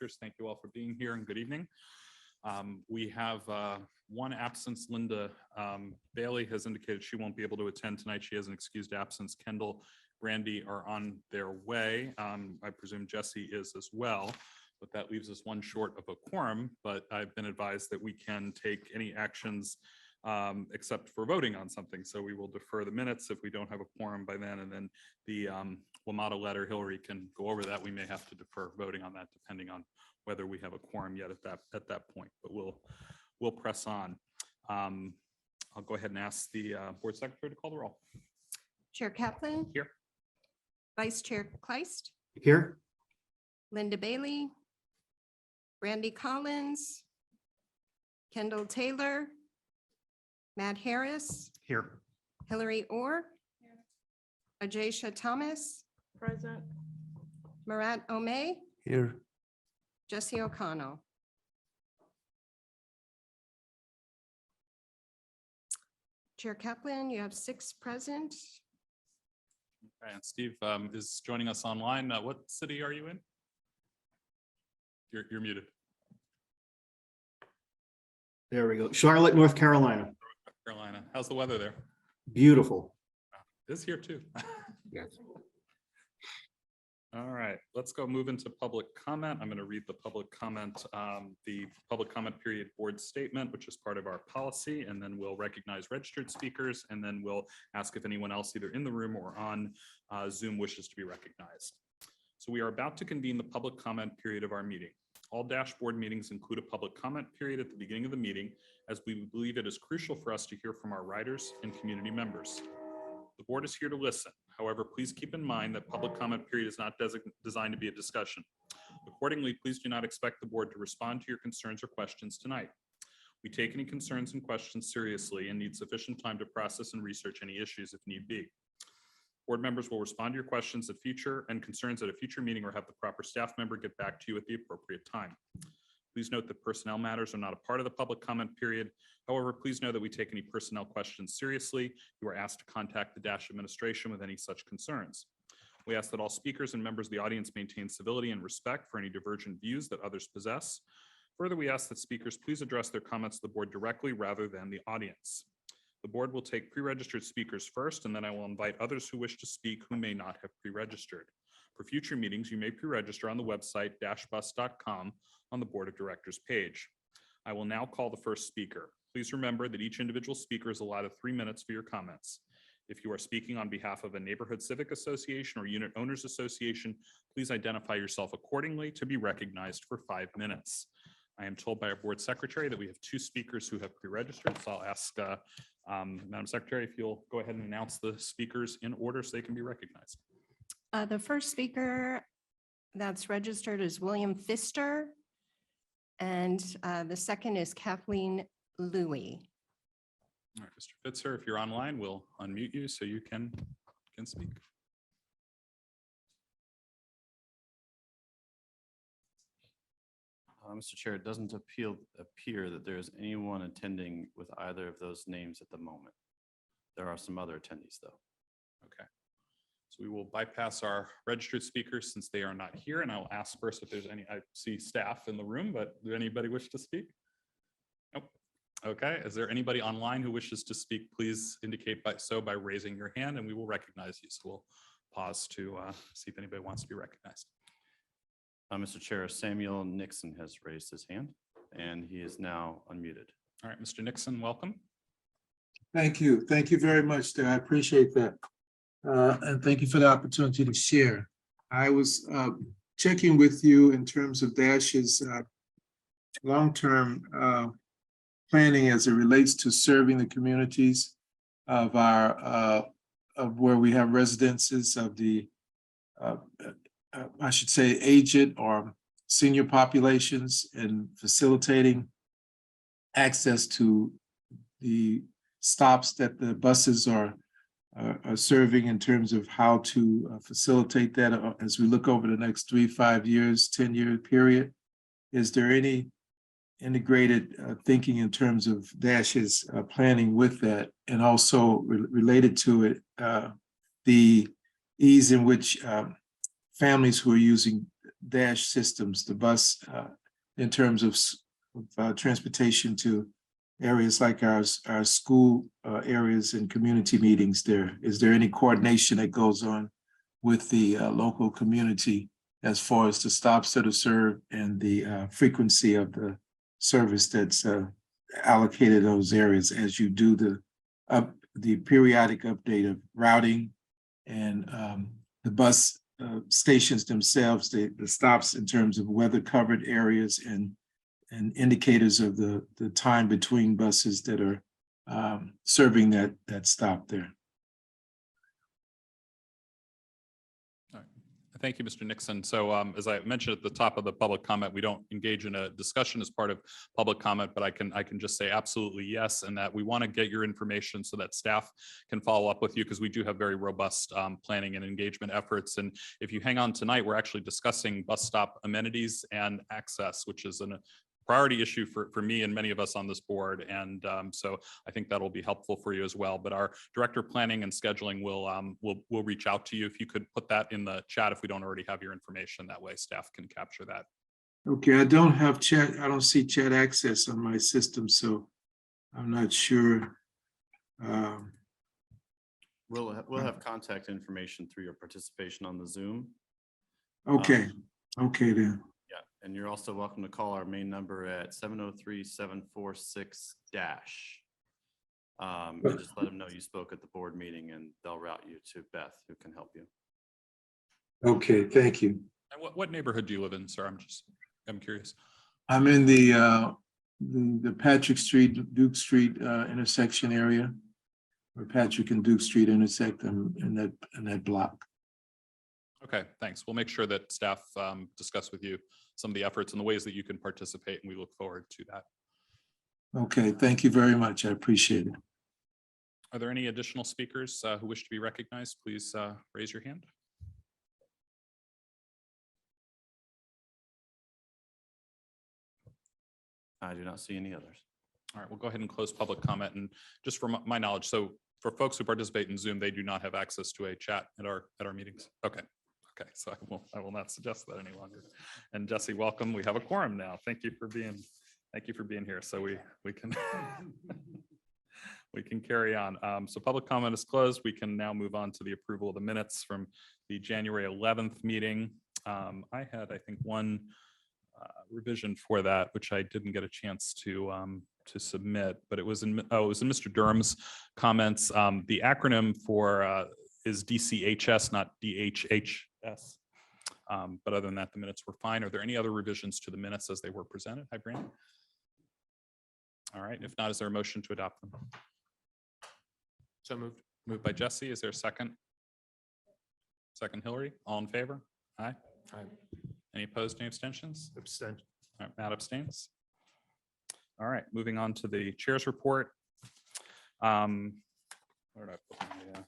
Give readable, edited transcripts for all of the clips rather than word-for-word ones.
Directors. Thank you all for being here and good evening. We have one absence. Linda Bailey has indicated she won't be able to attend tonight. She has an excused absence. Kendall, Brandy are on their way. I presume Jesse is as well, but that leaves us one short of a quorum. But I've been advised that we can take any actions except for voting on something. So we will defer the minutes if we don't have a quorum by then. And then the WMATA letter, Hillary can go over that. We may have to defer voting on that depending on whether we have a quorum yet at that point, but we'll press on. I'll go ahead and ask the board secretary to call the roll. Chair Kaplan. Here. Vice Chair Kleist. Here. Linda Bailey. Brandy Collins. Kendall Taylor. Matt Harris. Here. Hillary Orr. Ajaysha Thomas. Present. Murat Omey. Here. Jesse O'Connell. Chair Kaplan, you have 6 present. Okay, and Steve is joining us online. What city are you in? You're muted. There we go. Charlotte, North Carolina. North Carolina. How's the weather there? Beautiful. It's here too. Yes. All right, let's go move into public comment. I'm going to read the public comment period board statement, which is part of our policy, and then we'll recognize registered speakers, and then we'll ask if anyone else either in the room or on Zoom wishes to be recognized. So we are about to convene the public comment period of our meeting. All dashboard meetings include a public comment period at the beginning of the meeting, as we believe it is crucial for us to hear from our riders and community members. The board is here to listen. However, please keep in mind that public comment period is not designed to be a discussion. Accordingly, please do not expect the board to respond to your concerns or questions tonight. We take any concerns and questions seriously and need sufficient time to process and research any issues if need be. Board members will respond to your questions at future and concerns at a future meeting or have the proper staff member get back to you at the appropriate time. Please note that personnel matters are not a part of the public comment period. However, please know that we take any personnel questions seriously. You are asked to contact the Dash administration with any such concerns. We ask that all speakers and members of the audience maintain civility and respect for any divergent views that others possess. Further, we ask that speakers please address their comments to the board directly rather than the audience. The board will take pre-registered speakers first, and then I will invite others who wish to speak who may not have pre-registered. For future meetings, you may pre-register on the website dashbus.com on the Board of Directors page. I will now call the first speaker. Please remember that each individual speaker is allotted 3 minutes for your comments. If you are speaking on behalf of a neighborhood civic association or unit owners association, please identify yourself accordingly to be recognized for 5 minutes. I am told by our board secretary that we have 2 speakers who have pre-registered, so I'll ask Madam Secretary if you'll go ahead and announce the speakers in order so they can be recognized. The first speaker that's registered is William Pfister, and the second is Kathleen Louie. All right, Mr. Fitzer, if you're online, we'll unmute you so you can speak. Mr. Chair, it doesn't appear that there is anyone attending with either of those names at the moment. There are some other attendees, though. Okay. So we will bypass our registered speakers since they are not here, and I'll ask first if there's any. I see staff in the room, but do anybody wish to speak? Nope. Okay. Is there anybody online who wishes to speak? Please indicate by raising your hand, and we will recognize you. So we'll pause to see if anybody wants to be recognized. Mr. Chair, Samuel Nixon has raised his hand, and he is now unmuted. All right, Mr. Nixon, welcome. Thank you. Thank you very much, I appreciate that. And thank you for the opportunity to share. I was checking with you in terms of Dash's long-term planning as it relates to serving the communities of our of where we have residences of the I should say aged or senior populations, and facilitating access to the stops that the buses are serving in terms of how to facilitate that as we look over the next 3, 5 years, 10-year period. Is there any integrated thinking in terms of Dash's planning with that, and also related to it, the ease in which families who are using dash systems, the bus, in terms of transportation to areas like our school areas and community meetings there? Is there any coordination that goes on with the local community as far as the stops that are served and the frequency of the service that's allocated those areas as you do the periodic update of routing and the bus stations themselves, the stops in terms of weather covered areas and indicators of the time between buses that are serving that stop there? Thank you, Mr. Nixon. So as I mentioned at the top of the public comment, we don't engage in a discussion as part of public comment, but I can just say absolutely yes, and that we want to get your information so that staff can follow up with you, because we do have very robust planning and engagement efforts. And if you hang on tonight, we're actually discussing bus stop amenities and access, which is a priority issue for me and many of us on this board. And so I think that'll be helpful for you as well. But our director of planning and scheduling will reach out to you. If you could put that in the chat, if we don't already have your information, that way staff can capture that. Okay, I don't have chat. I don't see chat access on my system, so I'm not sure. We'll have contact information through your participation on the Zoom. Okay, okay then. Yeah, and you're also welcome to call our main number at 703-746 dash. And just let them know you spoke at the board meeting, and they'll route you to Beth, who can help you. Okay, thank you. And what neighborhood do you live in, sir? I'm curious. I'm in the Patrick Street, Duke Street intersection area, where Patrick and Duke Street intersect in that block. Okay, thanks. We'll make sure that staff discuss with you some of the efforts and the ways that you can participate, and we look forward to that. Okay, thank you very much. I appreciate it. Are there any additional speakers who wish to be recognized? Please raise your hand. I do not see any others. All right, we'll go ahead and close public comment. And just from my knowledge, so for folks who participate in Zoom, they do not have access to a chat at our meetings. Okay. Okay, so I will not suggest that any longer. And Jesse, welcome. We have a quorum now. Thank you for being here. So we can we can carry on. So public comment is closed. We can now move on to the approval of the minutes from the January 11th meeting. I had, I think, one revision for that, which I didn't get a chance to submit, but it was in Mr. Durham's comments. The acronym for is DCHS, not DHHS. But other than that, the minutes were fine. Are there any other revisions to the minutes as they were presented? Hi, Brandon. All right. If not, is there a motion to adopt them? So moved. Moved by Jesse. Is there a second? Second, Hillary. All in favor? Aye. Aye. Any opposed? Any abstentions? Abstention. All right, Matt abstains. All right. Moving on to the chair's report. Where did I put my notes?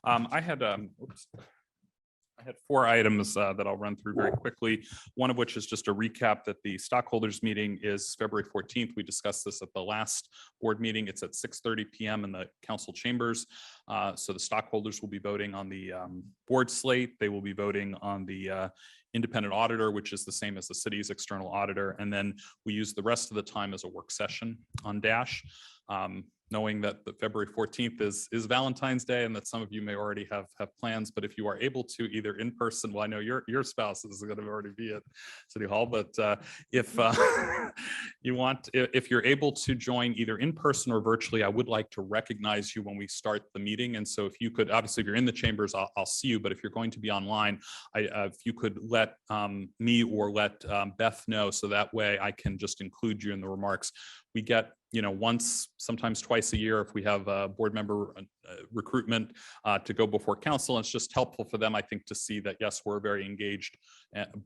I had 4 items that I'll run through very quickly. One of which is just a recap that the stockholders meeting is February 14th. We discussed this at the last board meeting. It's at 6:30 p.m. in the council chambers. So the stockholders will be voting on the board slate. They will be voting on the independent auditor, which is the same as the city's external auditor. And then we use the rest of the time as a work session on DASH. Knowing that the February 14th is Valentine's Day, and that some of you may already have plans, but if you are able to either in person, well, I know your spouse is going to already be at City Hall, but if if you're able to join either in person or virtually, I would like to recognize you when we start the meeting. And so if you could, obviously, if you're in the chambers, I'll see you, but if you're going to be online, if you could let me or let Beth know, so that way I can just include you in the remarks. We get, once, sometimes twice a year, if we have a board member recruitment to go before council. And it's just helpful for them, I think, to see that, yes, we're a very engaged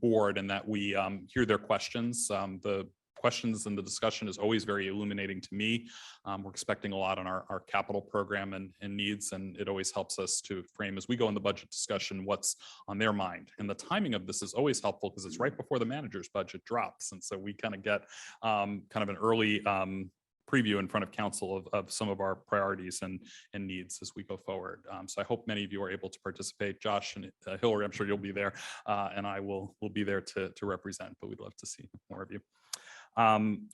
board and that we hear their questions. The questions and the discussion is always very illuminating to me. We're expecting a lot on our capital program and needs, and it always helps us to frame, as we go in the budget discussion, what's on their mind. And the timing of this is always helpful because it's right before the manager's budget drops. And so we kind of get kind of an early preview in front of council of some of our priorities and needs as we go forward. So I hope many of you are able to participate. Josh and Hillary, I'm sure you'll be there, and I will be there to represent, but we'd love to see more of you.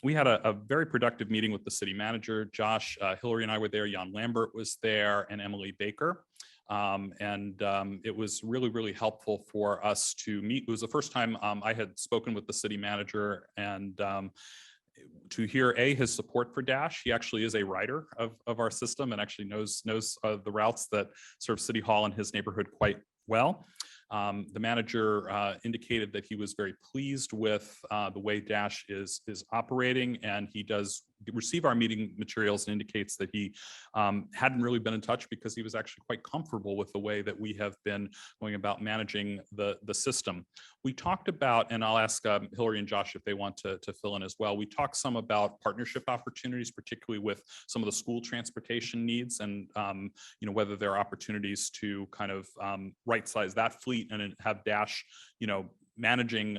We had a very productive meeting with the city manager. Josh, Hillary and I were there. Jan Lambert was there, and Emily Baker. It was really, really helpful for us to meet. It was the first time I had spoken with the city manager, and to hear his support for Dash. He actually is a writer of our system and actually knows the routes that serve City Hall in his neighborhood quite well. The manager indicated that he was very pleased with the way Dash is operating, and he does receive our meeting materials and indicates that he hadn't really been in touch because he was actually quite comfortable with the way that we have been going about managing the system. We talked about, and I'll ask Hillary and Josh if they want to fill in as well. We talked some about partnership opportunities, particularly with some of the school transportation needs, and whether there are opportunities to kind of right size that fleet and have Dash, managing,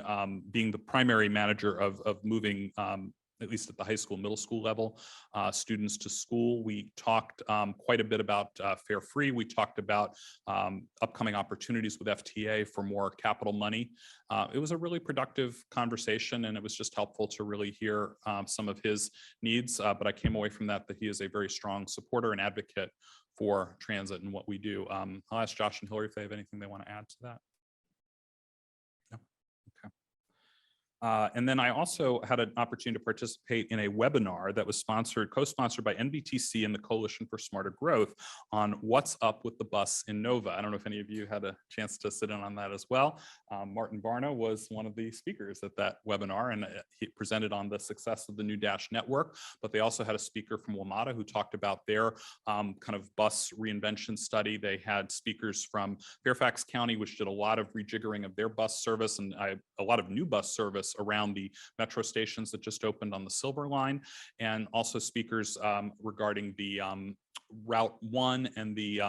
being the primary manager of moving, at least at the high school, middle school level, students to school. We talked quite a bit about fare free. We talked about upcoming opportunities with FTA for more capital money. It was a really productive conversation, and it was just helpful to really hear some of his needs. But I came away from that he is a very strong supporter and advocate for transit and what we do. I'll ask Josh and Hillary if they have anything they want to add to that. No? Okay. And then I also had an opportunity to participate in a webinar that was co-sponsored by NBTC and the Coalition for Smarter Growth on what's up with the bus in Nova. I don't know if any of you had a chance to sit in on that as well. Martin Barna was one of the speakers at that webinar, and he presented on the success of the new Dash network, but they also had a speaker from WMATA who talked about their kind of bus reinvention study. They had speakers from Fairfax County, which did a lot of rejiggering of their bus service, and a lot of new bus service around the metro stations that just opened on the Silver Line, and also speakers regarding the Route 1 and the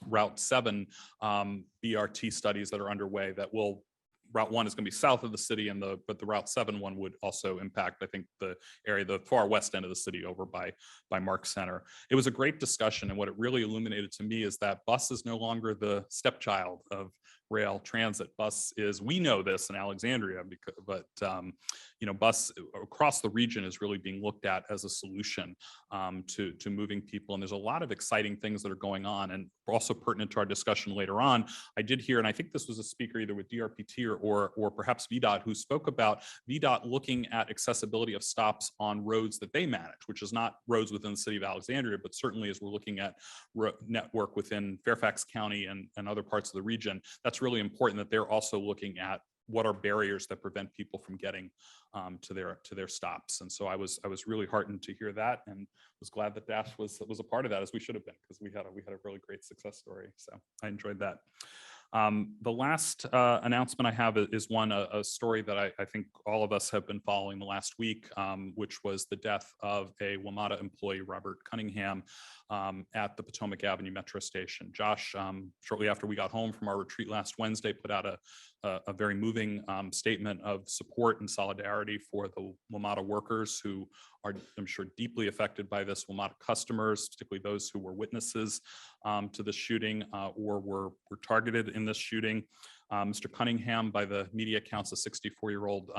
Route 7 BRT studies that are underway that will. Route 1 is going to be south of the city, but the Route 7 one would also impact, I think, the area, the far west end of the city over by Mark Center. It was a great discussion, and what it really illuminated to me is that bus is no longer the stepchild of rail transit. Bus is, we know this in Alexandria, but bus across the region is really being looked at as a solution to moving people. And there's a lot of exciting things that are going on, and also pertinent to our discussion later on. I did hear, and I think this was a speaker either with DRPT or perhaps VDOT, who spoke about VDOT looking at accessibility of stops on roads that they manage, which is not roads within the city of Alexandria, but certainly as we're looking at network within Fairfax County and other parts of the region, that's really important that they're also looking at what are barriers that prevent people from getting to their stops. And so I was really heartened to hear that, and was glad that Dash was a part of that, as we should have been, because we had a really great success story. So I enjoyed that. The last announcement I have is a story that I think all of us have been following the last week, which was the death of a WMATA employee, Robert Cunningham, at the Potomac Avenue Metro Station. Josh, shortly after we got home from our retreat last Wednesday, put out a very moving statement of support and solidarity for the WMATA workers who are, I'm sure, deeply affected by this, WMATA customers, particularly those who were witnesses to the shooting or were targeted in this shooting. Mr. Cunningham, by the media accounts, a 64-year-old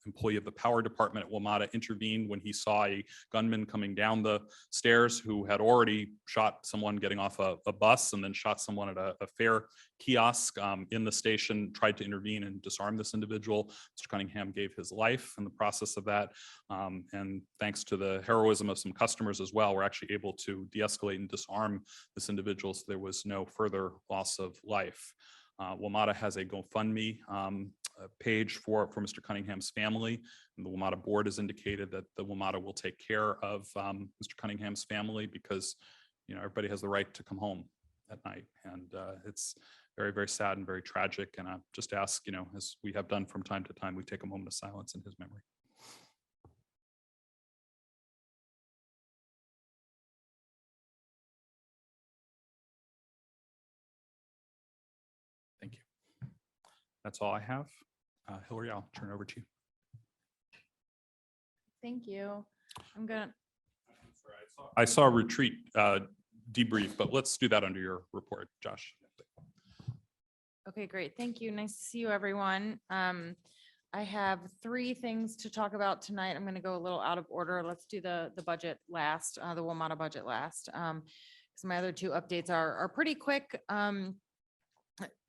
employee of the power department at WMATA, intervened when he saw a gunman coming down the stairs who had already shot someone getting off a bus and then shot someone at a fare kiosk in the station, tried to intervene and disarm this individual. Mr. Cunningham gave his life in the process of that. And thanks to the heroism of some customers as well, we're actually able to de-escalate and disarm this individual so there was no further loss of life. WMATA has a GoFundMe page for Mr. Cunningham's family, and the WMATA board has indicated that the WMATA will take care of Mr. Cunningham's family because everybody has the right to come home at night, and it's very, very sad and very tragic. And I just ask, as we have done from time to time, we take a moment of silence in his memory. Thank you. That's all I have. Hillary, I'll turn it over to you. Thank you. I'm gonna, I saw a retreat debrief, but let's do that under your report, Josh. okay, great. Thank you. Nice to see you, everyone. I have 3 things to talk about tonight. I'm going to go a little out of order. Let's do the budget last, the WMATA budget last. So my other 2 updates are pretty quick.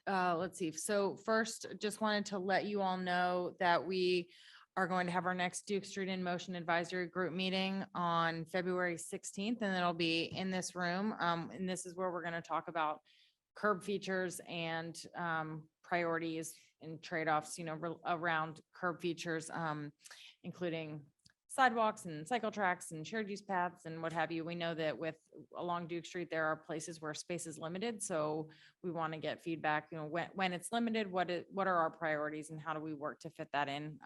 Let's see. So first, just wanted to let you all know that we are going to have our next Duke Street in Motion Advisory Group meeting on February 16th, and it'll be in this room. And this is where we're going to talk about curb features and priorities and trade-offs, around curb features, including sidewalks and cycle tracks and shared use paths and what have you. We know that along Duke Street, there are places where space is limited. So we want to get feedback, when it's limited, what are our priorities and how do we work to fit that in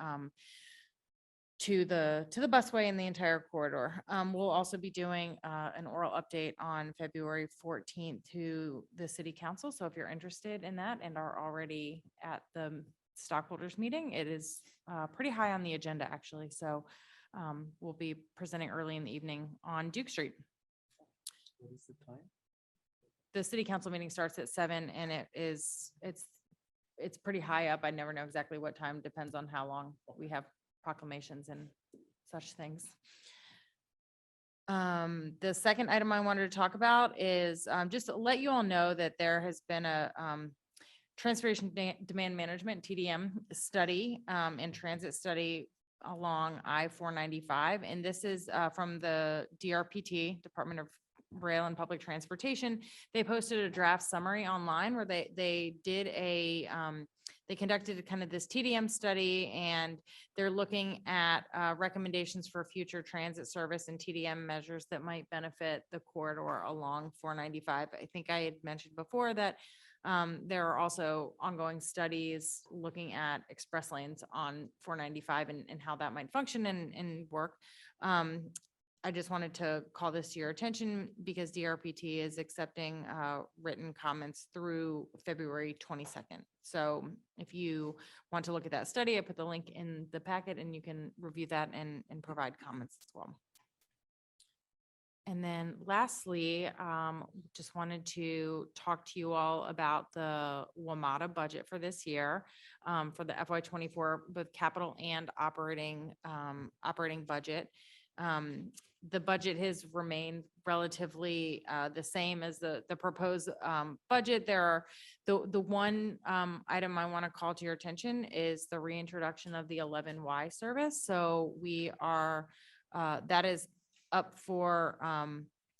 to the busway and the entire corridor. We'll also be doing an oral update on February 14th to the city council. So if you're interested in that and are already at the stockholders meeting, it is pretty high on the agenda, actually. So we'll be presenting early in the evening on Duke Street. What is the time? The city council meeting starts at 7 and it's pretty high up. I never know exactly what time, depends on how long we have proclamations and such things. The second item I wanted to talk about is just to let you all know that there has been a transportation demand management TDM study and transit study along I-495. And this is from the DRPT, Department of Rail and Public Transportation. They posted a draft summary online where they did they conducted kind of this TDM study, and they're looking at recommendations for future transit service and TDM measures that might benefit the corridor along 495. I think I had mentioned before that there are also ongoing studies looking at express lanes on 495 and how that might function and work. I just wanted to call this to your attention because DRPT is accepting written comments through February 22nd. So if you want to look at that study, I put the link in the packet and you can review that and provide comments as well. And then lastly, just wanted to talk to you all about the WMATA budget for this year, for the FY24, both capital and operating budget. The budget has remained relatively the same as the proposed budget. There are the one item I want to call to your attention is the reintroduction of the 11Y service. So we are that is up for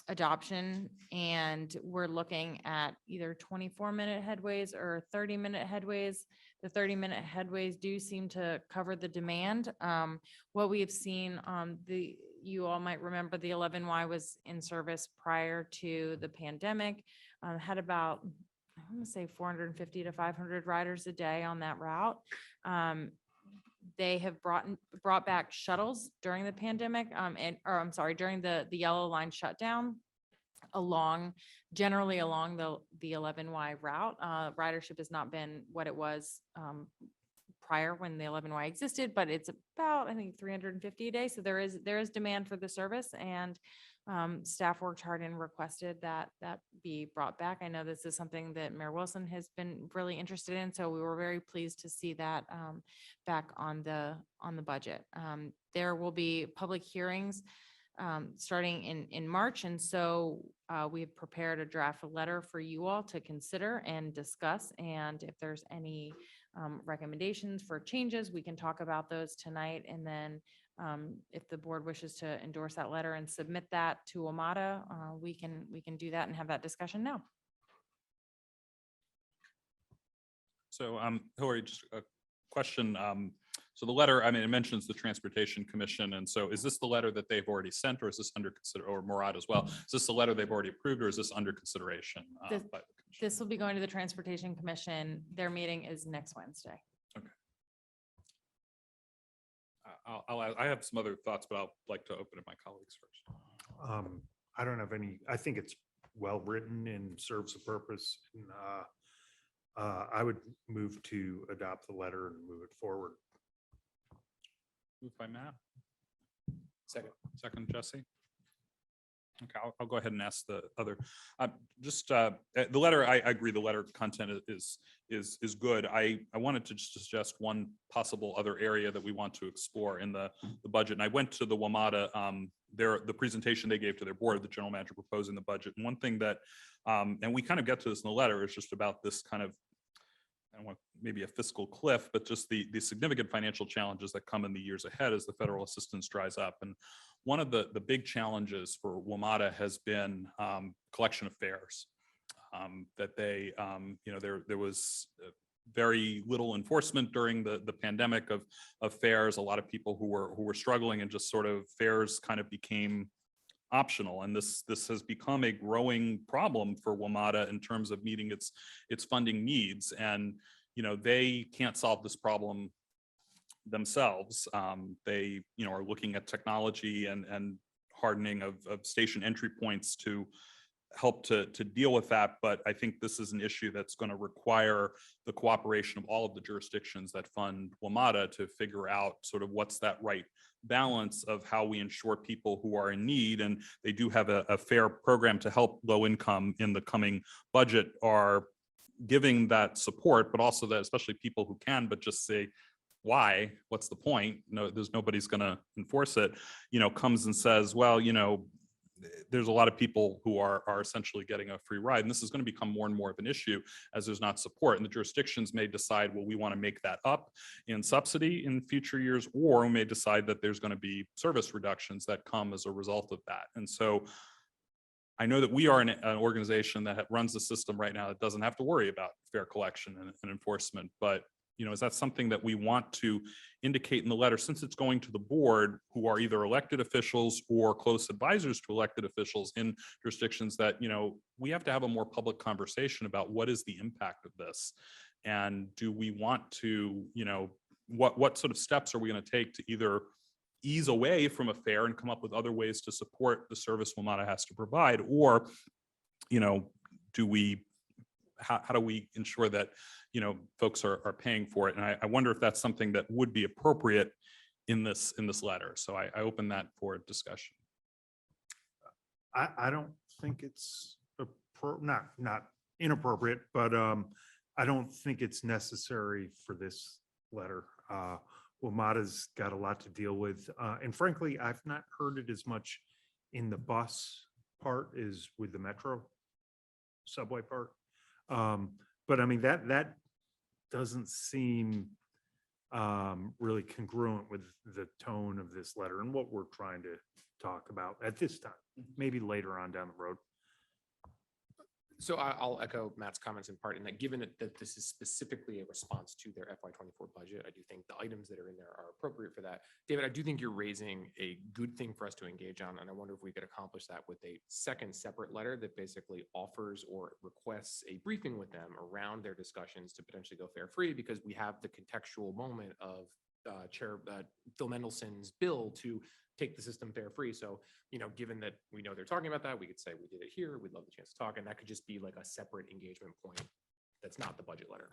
adoption, and we're looking at either 24-minute headways or 30-minute headways. The 30-minute headways do seem to cover the demand. What we have seen you all might remember the 11Y was in service prior to the pandemic, had about, I want to say 450 to 500 riders a day on that route. They have brought back shuttles during the pandemic, during the Yellow Line shutdown generally along the 11Y route. Ridership has not been what it was prior when the 11Y existed, but it's about, I think, 350 a day. So there is demand for the service, and staff worked hard and requested that be brought back. I know this is something that Mayor Wilson has been really interested in, so we were very pleased to see that back on the budget. There will be public hearings starting in March, and so we have prepared a draft letter for you all to consider and discuss. And if there's any recommendations for changes, we can talk about those tonight. And then if the board wishes to endorse that letter and submit that to WMATA, we can do that and have that discussion now. So Hillary, just a question. So the letter, I mean, it mentions the Transportation Commission. And so is this the letter that they've already sent, or is this under or Murad as well? Is this the letter they've already approved, or is this under consideration? By the commission? This will be going to the Transportation Commission. Their meeting is next Wednesday. Okay. I have some other thoughts, but I'll like to open to my colleagues first. I don't have any, I think it's well-written and serves a purpose. And, I would move to adopt the letter and move it forward. Moved by Matt, Second, Jesse. Okay, I'll go ahead and ask the other. The letter, I agree, the letter content is good. I wanted to just suggest one possible other area that we want to explore in the budget. And I went to the WMATA, the presentation they gave to their board, the general manager proposing the budget. And one thing that, and we kind of get to this in the letter, is just about this kind of, I don't want maybe a fiscal cliff, but just the significant financial challenges that come in the years ahead as the federal assistance dries up. And one of the big challenges for WMATA has been collection of fares. That they, there was very little enforcement during the pandemic of fares. A lot of people who were struggling, and just sort of fares kind of became optional. And this has become a growing problem for WMATA in terms of meeting its funding needs. And, they can't solve this problem themselves. They, are looking at technology and hardening of station entry points to help to deal with that. But I think this is an issue that's going to require the cooperation of all of the jurisdictions that fund WMATA to figure out sort of what's that right balance of how we ensure people who are in need, and they do have a fair program to help low income in the coming budget, are giving that support, but also that especially people who can, but just say, why, what's the point? No, nobody's going to enforce it, comes and says, well, there's a lot of people who are essentially getting a free ride. And this is going to become more and more of an issue as there's not support. And the jurisdictions may decide, well, we want to make that up in subsidy in future years, or we may decide that there's going to be service reductions that come as a result of that. And so I know that we are an organization that runs the system right now that doesn't have to worry about fare collection and enforcement. But is that something that we want to indicate in the letter, since it's going to the board, who are either elected officials or close advisors to elected officials in jurisdictions, that, we have to have a more public conversation about what is the impact of this? And do we want to, what sort of steps are we going to take to either ease away from a fare and come up with other ways to support the service WMATA has to provide? Or, do we, how do we ensure that folks are paying for it? And I wonder if that's something that would be appropriate in this letter. So I open that for discussion. I don't think it's not inappropriate, but I don't think it's necessary for this letter. WMATA's got a lot to deal with. And frankly, I've not heard it as much in the bus part as with the metro subway part. But I mean, that doesn't seem really congruent with the tone of this letter and what we're trying to talk about at this time, maybe later on down the road. So I'll echo Matt's comments in part, in that given that this is specifically a response to their FY24 budget, I do think the items that are in there are appropriate for that. David, I do think you're raising a good thing for us to engage on, and I wonder if we could accomplish that with a second separate letter that basically offers or requests a briefing with them around their discussions to potentially go fare free, because we have the contextual moment of Chair Phil Mendelson's bill to take the system fare free. So, given that we know they're talking about that, we could say we did it here. We'd love the chance to talk. And that could just be like a separate engagement point that's not the budget letter.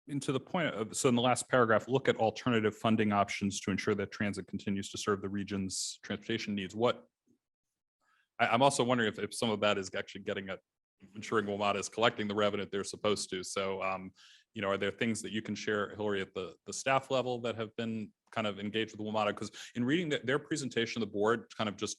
And to the point of, so in the last paragraph, look at alternative funding options to ensure that transit continues to serve the region's transportation needs. I'm also wondering if some of that is actually getting at ensuring WMATA is collecting the revenue they're supposed to. So, are there things that you can share, Hillary, at the staff level that have been kind of engaged with WMATA? Because in reading their presentation, the board kind of just,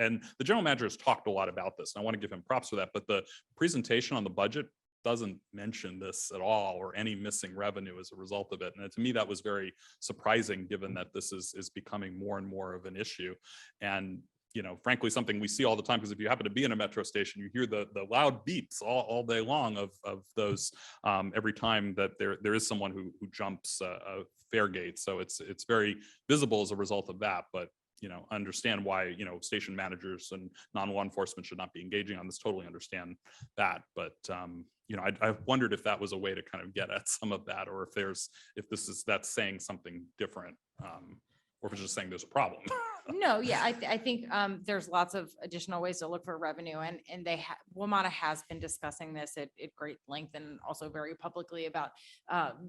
and the general manager has talked a lot about this, and I want to give him props for that, but the presentation on the budget doesn't mention this at all, or any missing revenue as a result of it. And to me, that was very surprising, given that this is becoming more and more of an issue. And frankly, something we see all the time, because if you happen to be in a metro station, you hear the loud beeps all day long of those every time that there is someone who jumps a fare gate. So it's very visible as a result of that. But understand why station managers and non-law enforcement should not be engaging on this. Totally understand that. But I wondered if that was a way to kind of get at some of that, or if that's saying something different, or if it's just saying there's a problem. No, yeah, I think there's lots of additional ways to look for revenue and WMATA has been discussing this at great length and also very publicly about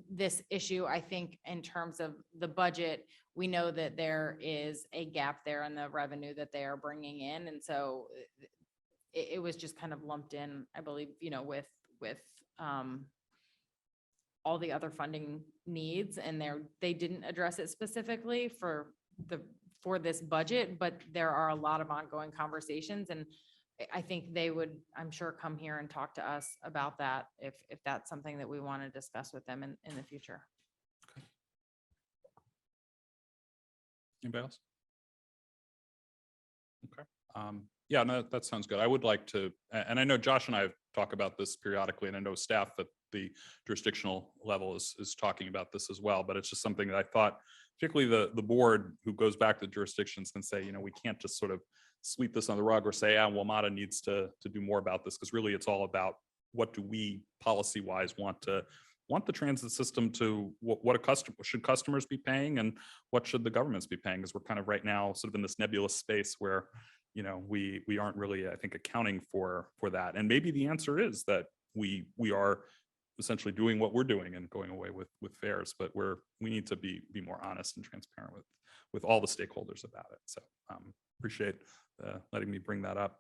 this issue. I think in terms of the budget, we know that there is a gap there in the revenue that they are bringing in. And so it was just kind of lumped in, I believe, with all the other funding needs, and they didn't address it specifically for this budget, but there are a lot of ongoing conversations, and I think they would, I'm sure, come here and talk to us about that if that's something that we want to discuss with them in the future. Anybody else? Okay. Yeah, no, that sounds good. I would like to, and I know Josh and I talk about this periodically, and I know staff at the jurisdictional level is talking about this as well, but it's just something that I thought, particularly the board who goes back to jurisdictions can say, we can't just sort of sweep this on the rug or say, WMATA needs to do more about this, because really it's all about what do we policy-wise want the transit system to, what a customer, should customers be paying and what should the governments be paying? Because we're kind of right now sort of in this nebulous space where, we aren't really, I think, accounting for that. And maybe the answer is that we are essentially doing what we're doing and going away with fares, but we need to be more honest and transparent with all the stakeholders about it. So appreciate letting me bring that up.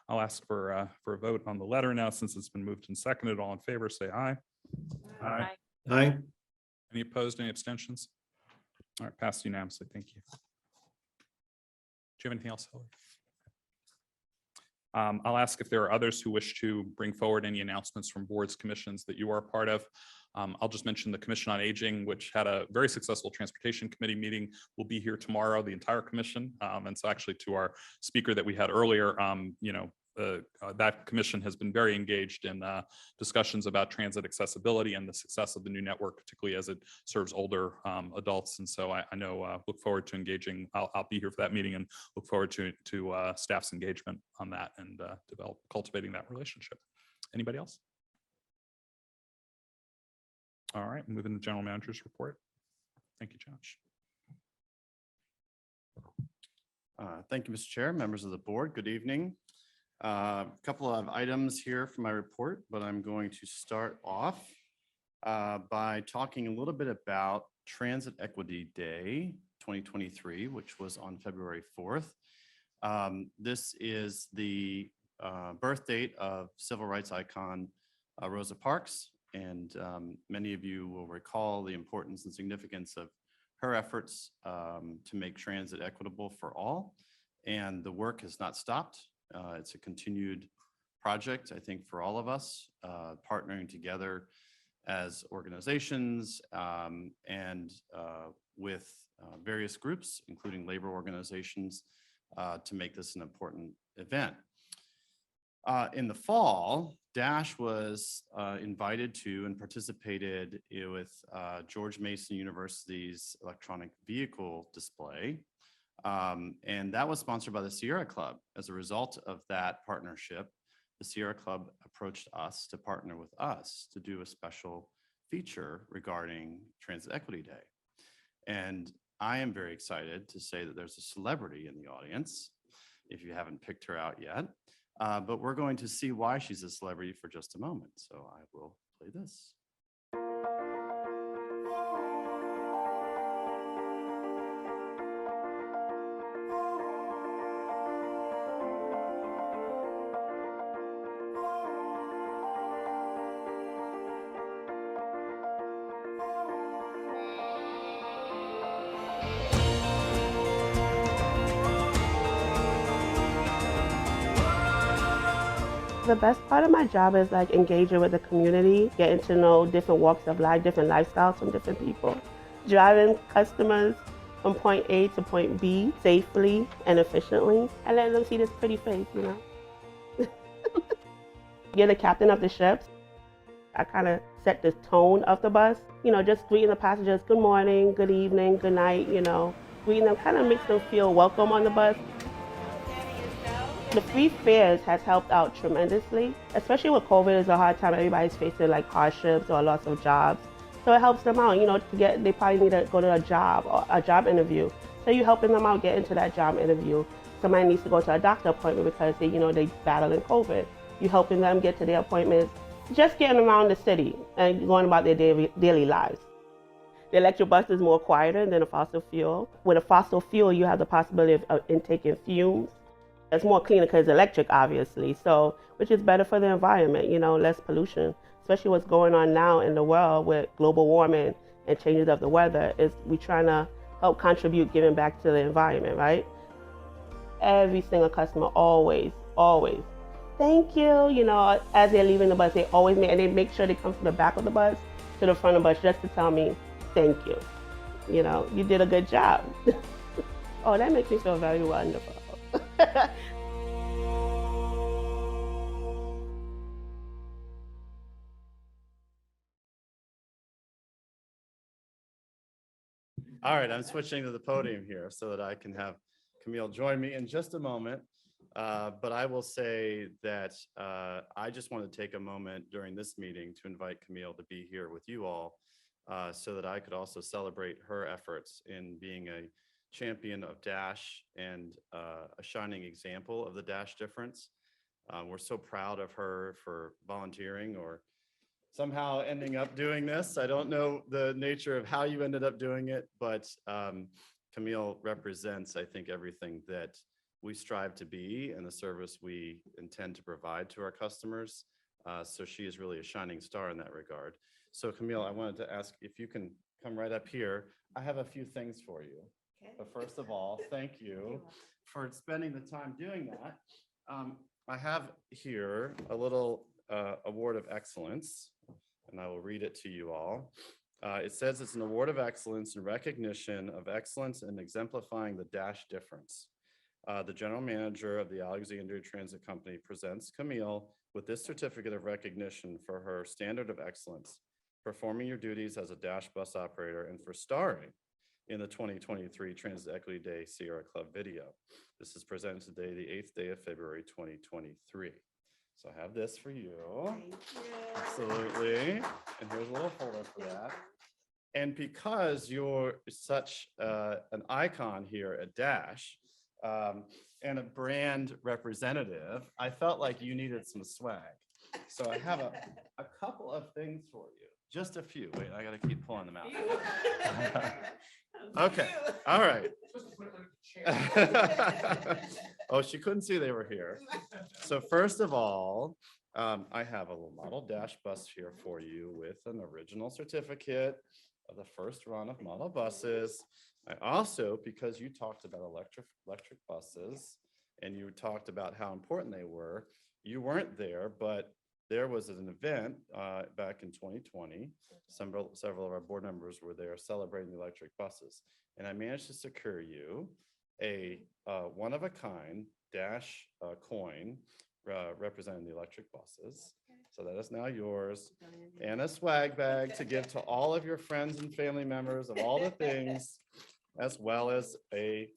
I'll ask for a vote on the letter now, since it's been moved and seconded. All in favor, say aye. Aye. Aye. Any opposed, any abstentions? All right, passed unanimously. Thank you. Do you have anything else, Hillary? I'll ask if there are others who wish to bring forward any announcements from boards, commissions that you are a part of. I'll just mention the Commission on Aging, which had a very successful Transportation Committee meeting, will be here tomorrow, the entire commission. And so actually, to our speaker that we had earlier, that commission has been very engaged in discussions about transit accessibility and the success of the new network, particularly as it serves older adults. And so I know, look forward to engaging. I'll be here for that meeting and look forward to staff's engagement on that and cultivating that relationship. Anybody else? All right, moving to general manager's report. Thank you, Josh. Thank you, Mr. Chair, members of the board. Good evening. A couple of items here for my report, but I'm going to start off by talking a little bit about Transit Equity Day 2023, which was on February 4th. This is the birth date of civil rights icon Rosa Parks, and many of you will recall the importance and significance of her efforts to make transit equitable for all, and the work has not stopped. It's a continued project, I think, for all of us, partnering together as organizations and with various groups, including labor organizations, to make this an important event. In the fall, Dash was invited to and participated with George Mason University's electronic vehicle display. And that was sponsored by the Sierra Club. As a result of that partnership, the Sierra Club approached us to partner with us to do a special feature regarding Transit Equity Day. And I am very excited to say that there's a celebrity in the audience, if you haven't picked her out yet. But we're going to see why she's a celebrity for just a moment. So I will play this. The best part of my job is like engaging with the community, getting to know different walks of life, different lifestyles from different people. Driving customers from point A to point B safely and efficiently, and letting them see this pretty face, you know. You're the captain of the ship. I kind of set the tone of the bus, you know, just greeting the passengers, good morning, good evening, good night, you know. Greeting them kind of makes them feel welcome on the bus. The free fares has helped out tremendously, especially with COVID. It's a hard time. Everybody's facing like hardships or loss of jobs. So it helps them out, you know, they probably need to go to a job or a job interview. So So you're helping them out get into that job interview. Somebody needs to go to a doctor appointment because they battling COVID. You're helping them get to their appointments, just getting around the city and going about their daily lives. The electric bus is more quieter than a fossil fuel. With a fossil fuel, you have the possibility of intaking fumes. It's more cleaner because it's electric, obviously, so which is better for the environment, less pollution, especially what's going on now in the world with global warming and changes of the weather. We're trying to help contribute giving back to the environment, right? Every single customer always, thank you, as they're leaving the bus, they always make sure they come from the back of the bus to the front of the bus just to tell me, thank you. You did a good job. Oh, that makes me feel very wonderful. All right, I'm switching to the podium here so that I can have Camille join me in just a moment. But I will say that I just want to take a moment during this meeting to invite Camille to be here with you all so that I could also celebrate her efforts in being a champion of DASH and a shining example of the DASH difference. We're so proud of her for volunteering or somehow ending up doing this. I don't know the nature of how you ended up doing it, but Camille represents, I think, everything that we strive to be and the service we intend to provide to our customers. So she is really a shining star in that regard. So Camille, I wanted to ask if you can come right up here. I have a few things for you. Okay. But first of all, thank you for spending the time doing that. I have here a little award of excellence, and I will read it to you all. It says it's an award of excellence in recognition of excellence in exemplifying the DASH difference. The general manager of the Alexandria Transit Company presents Camille with this certificate of recognition for her standard of excellence, performing your duties as a DASH bus operator and for starring in the 2023 Transit Equity Day Sierra Club video. This is presented today, the 8th day of February, 2023. So I have this for you. Thank you. Absolutely. And here's a little folder for that. And because you're such an icon here at DASH and a brand representative, I felt like you needed some swag. So I have a couple of things for you. Just a few. Wait, I got to keep pulling them out. Okay. All right. Oh, she couldn't see they were here. So first of all, I have a little model DASH bus here for you with an original certificate of the first run of model buses. I also, because you talked about electric buses and you talked about how important they were, you weren't there, but there was an event back in 2020. Several of our board members were there celebrating the electric buses. And I managed to secure you a one-of-a-kind DASH coin representing the electric buses. So that is now yours. And a swag bag to give to all of your friends and family members of all the things, as well as a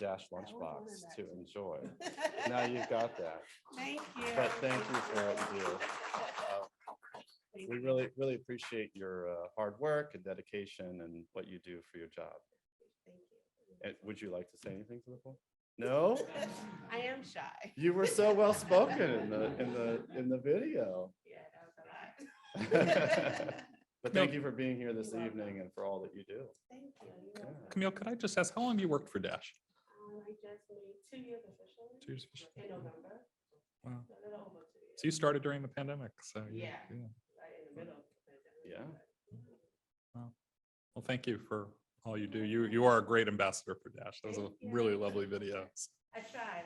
DASH lunchbox to enjoy. Now you've got that. Thank you. But thank you for what you do. We really appreciate your hard work and dedication and what you do for your job. Thank you. And would you like to say anything to the board? No? I am shy. You were so well spoken in the video. Yeah, that was a lot. But thank you for being here this evening and for all that you do. Thank you. Yeah. Camille, could I just ask, how long have you worked for DASH? I just made 2 years officially. 2 years officially. In November. Wow. So a little over 2 years. So you started during the pandemic, so. Yeah. Right in the middle of the pandemic. Yeah. Wow. Well, thank you for all you do. You are a great ambassador for DASH. That was a really lovely video. I tried.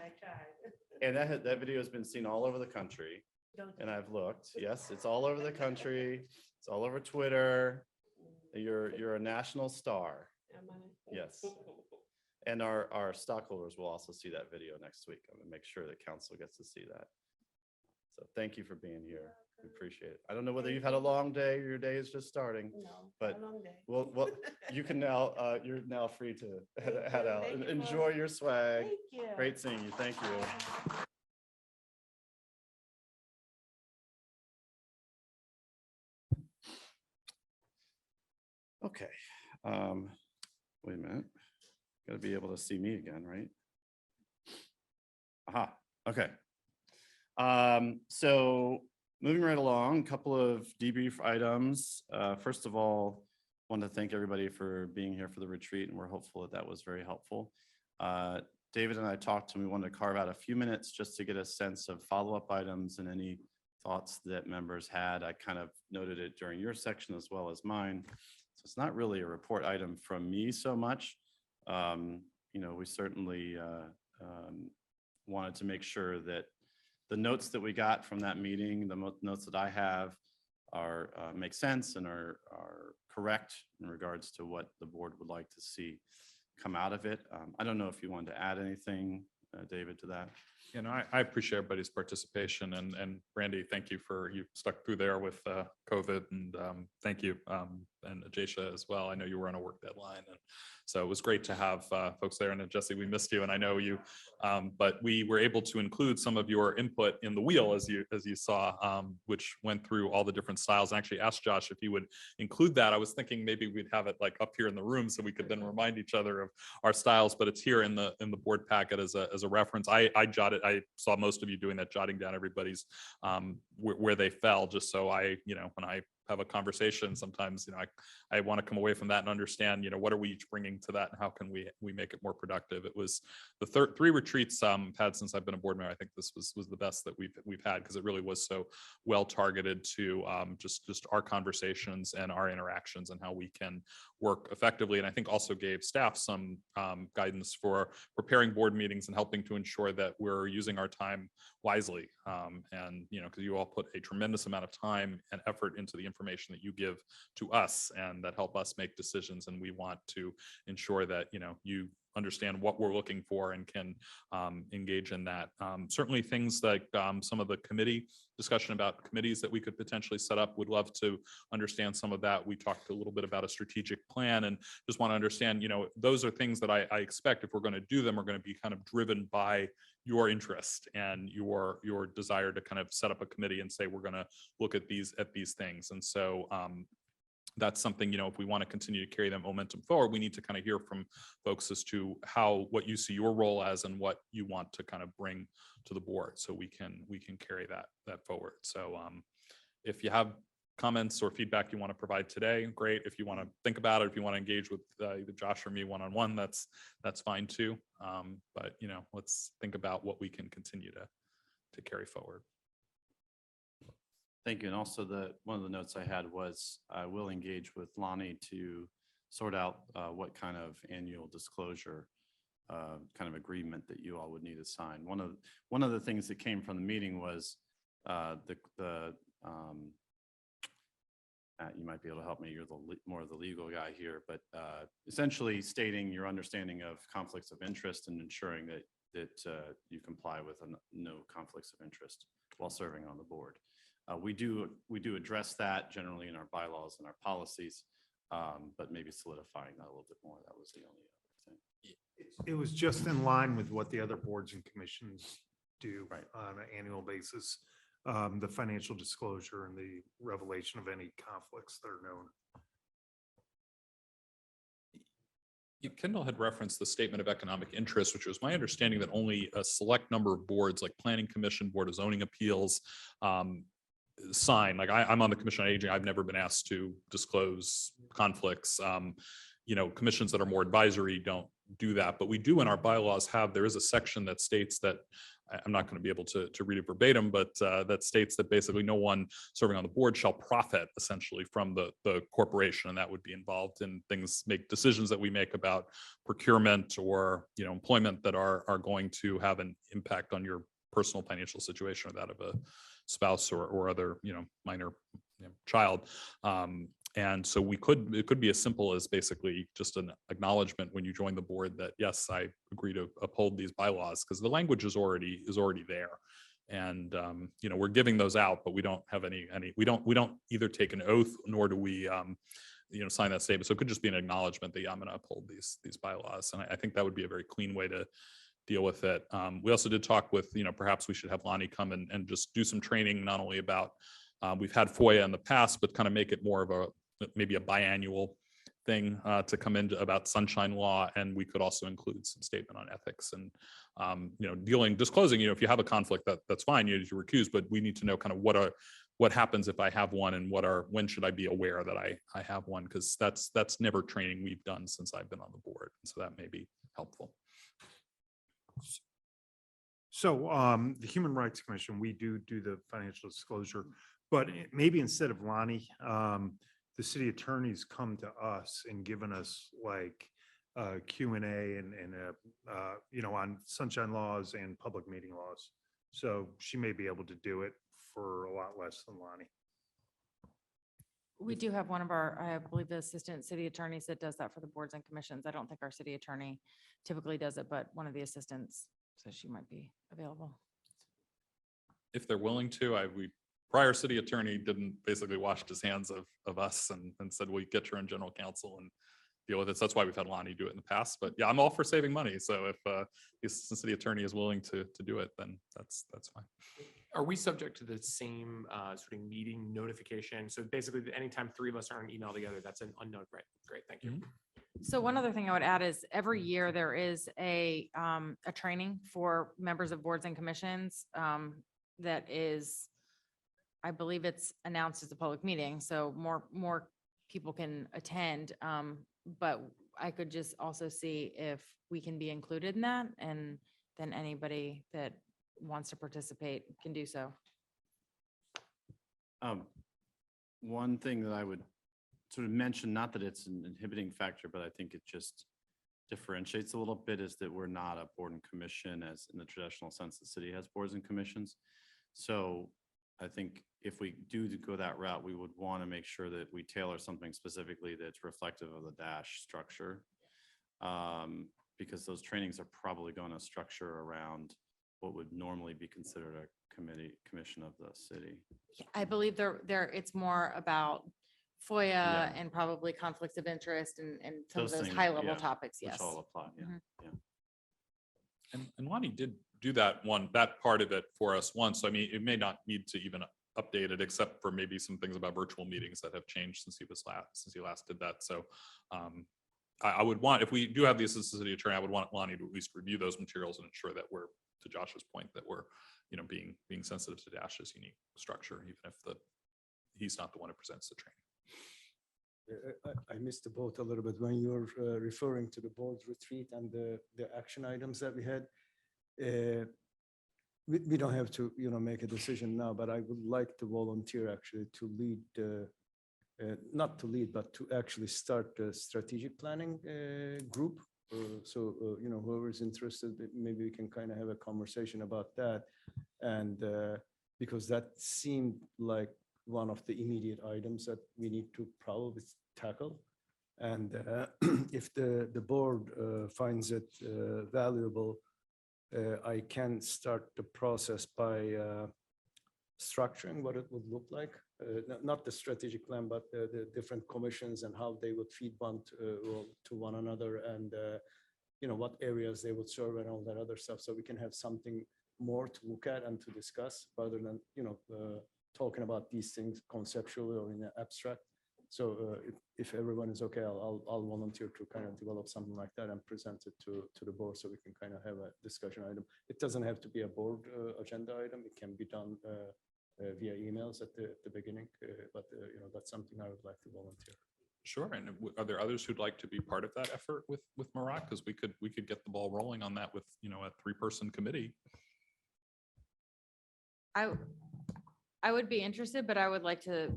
And that video has been seen all over the country. And I've looked. Yes, it's all over the country. It's all over Twitter. You're a national star. Yes. And our stockholders will also see that video next week. I'm gonna make sure that council gets to see that. So thank you for being here. We appreciate it. I don't know whether you've had a long day or your day is just starting. No, but a long day. well, you can now, you're now free to head out and Thank you. enjoy your swag. Thank you. Great seeing you. Thank you. Okay. Wait a minute. Gotta be able to see me again, right? Aha, okay. So moving right along, a couple of debrief items. First of all, want to thank everybody for being here for the retreat, and we're hopeful that that was very helpful. David and I talked, and we wanted to carve out a few minutes just to get a sense of follow-up items and any thoughts that members had. I kind of noted it during your section as well as mine. So it's not really a report item from me so much. You know, we certainly wanted to make sure that the notes that we got from that meeting, the notes that I have are make sense and are correct in regards to what the board would like to see come out of it. I don't know if you wanted to add anything, David, to that. You know, I appreciate everybody's participation, and Randy, thank you for, you stuck through there with COVID, and thank you, and Ajayesha as well. I know you were on a work deadline, and so it was great to have folks there. And then Jesse, we missed you, and I know you, but we were able to include some of your input in the wheel, as you saw, which went through all the different styles. I actually asked Josh if he would include that. I was thinking maybe we'd have it like up here in the room so we could then remind each other of our styles, but it's here in the board packet as a reference. I jotted, I saw most of you doing that, jotting down everybody's where they fell, just so I, you know, when I have a conversation, sometimes, you know, I want to come away from that and understand, you know, what are we each bringing to that, and how can we make it more productive. It was the three retreats I've had since I've been a board member. I think this was the best that we've had, because it really was so well targeted to just our conversations and our interactions and how we can work effectively. And I think also gave staff some guidance for preparing board meetings and helping to ensure that we're using our time wisely. And, you know, because you all put a tremendous amount of time and effort into the information that you give to us, and that help us make decisions. And we want to ensure that, you know, you understand what we're looking for and can engage in that. Certainly things like some of the committee discussion about committees that we could potentially set up, would love to understand some of that. We talked a little bit about a strategic plan, and just want to understand, you know, those are things that I expect, if we're going to do them, are going to be kind of driven by your interest and your desire to kind of set up a committee and say, we're going to look at these things. And so that's something, you know, if we want to continue to carry that momentum forward, we need to kind of hear from folks as to what you see your role as and what you want to kind of bring to the board, so we can carry that forward. So if you have comments or feedback you want to provide today, great. If you want to think about it, if you want to engage with either Josh or me one-on-one, that's fine too. But, you know, let's think about what we can continue to carry forward. Thank you. And also one of the notes I had was I will engage with Lonnie to sort out what kind of annual disclosure kind of agreement that you all would need to sign. One of the things that came from the meeting was you might be able to help me. You're more of the legal guy here, but essentially stating your understanding of conflicts of interest and ensuring that you comply with no conflicts of interest while serving on the board. We do address that generally in our bylaws and our policies, but maybe solidifying that a little bit more. That was the only other thing. It was just in line with what the other boards and commissions do Right. on an annual basis. The financial disclosure and the revelation of any conflicts that are known. Kendall had referenced the statement of economic interest, which was my understanding that only a select number of boards, like Planning Commission, Board of Zoning Appeals, sign. Like I'm on the Commission on Aging. I've never been asked to disclose conflicts. You know, commissions that are more advisory don't do that, but we do in our bylaws there is a section that states that, I'm not going to be able to read it verbatim, but that states that basically no one serving on the board shall profit essentially from the corporation, and that would be involved in make decisions that we make about procurement or, you know, employment that are going to have an impact on your personal financial situation or that of a spouse or other, you know, minor, you know, child. And so it could be as simple as basically just an acknowledgement when you join the board that, yes, I agree to uphold these bylaws, because the language is already there. And, you know, we're giving those out, but we don't have we don't either take an oath, nor do we, you know, sign that statement. So it could just be an acknowledgement that, yeah, I'm going to uphold these bylaws. And I think that would be a very clean way to deal with it. We also did talk with, you know, perhaps we should have Lonnie come and just do some training, not only about, we've had FOIA in the past, but kind of make it more of maybe a biannual thing to come in about sunshine law, and we could also include some statement on ethics and disclosing, if you have a conflict, that's fine, you recuse, but we need to know kind of what happens if I have one, and when should I be aware that I have one, because that's never training we've done since I've been on the board, so that may be helpful. So the Human Rights Commission, we do the financial disclosure, but maybe instead of Lonnie, the city attorneys come to us and given us like Q&A and on sunshine laws and public meeting laws. So she may be able to do it for a lot less than Lonnie. We do have one of our, I believe, the assistant city attorneys that does that for the boards and commissions. I don't think our city attorney typically does it, but one of the assistants, so she might be available. If they're willing to, prior city attorney didn't basically washed his hands of us and said, well, you get your own general counsel and deal with it. So that's why we've had Lonnie do it in the past, but yeah, I'm all for saving money. So if the assistant city attorney is willing to do it, then that's fine. Are we subject to the same sort of meeting notification? So basically, anytime three of us are on email together, that's an unknown. Right. Great. Thank you. So one other thing I would add is every year there is a training for members of boards and commissions that is, I believe it's announced as a public meeting, so more people can attend. But I could just also see if we can be included in that, and then anybody that wants to participate can do so. One thing that I would sort of mention, not that it's an inhibiting factor, but I think it just differentiates a little bit, is that we're not a board and commission as in the traditional sense the city has boards and commissions. So I think if we do go that route, we would want to make sure that we tailor something specifically that's reflective of the DASH structure. Because those trainings are probably going to structure around what would normally be considered a commission of the city. I believe it's more about FOIA Yeah. and probably conflicts of interest and some of Those those things, high level yeah, topics. Which Yes. all apply, yeah, Mhm. yeah. And Lonnie did do that part of it for us once. So, I mean, it may not need to even update it, except for maybe some things about virtual meetings that have changed since he last did that. So I would want, if we do have the assistant city attorney, I would want Lonnie to at least review those materials and ensure that we're, to Josh's point, that we're, being sensitive to Dash's unique structure, even if he's not the one who presents the training. I missed the boat a little bit when you were referring to the board retreat and the action items that we had. We don't have to, make a decision now, but I would like to volunteer actually to lead, not to lead, but to actually start the strategic planning group. So, whoever's interested, maybe we can kind of have a conversation about that. And because that seemed like one of the immediate items that we need to probably tackle. And if the board finds it valuable, I can start the process by structuring what it would look like. Not the strategic plan, but the different commissions and how they would feed one to one another, and what areas they would serve and all that other stuff. So we can have something more to look at and to discuss rather than talking about these things conceptually or in the abstract. So if everyone is okay, I'll volunteer to kind of develop something like that and present it to the board so we can kind of have a discussion item. It doesn't have to be a board agenda item. It can be done via emails at the beginning, but that's something I would like to volunteer. Sure. And are there others who'd like to be part of that effort with Marat? Because we could get the ball rolling on that with a 3-person committee. I would be interested, but I would like to,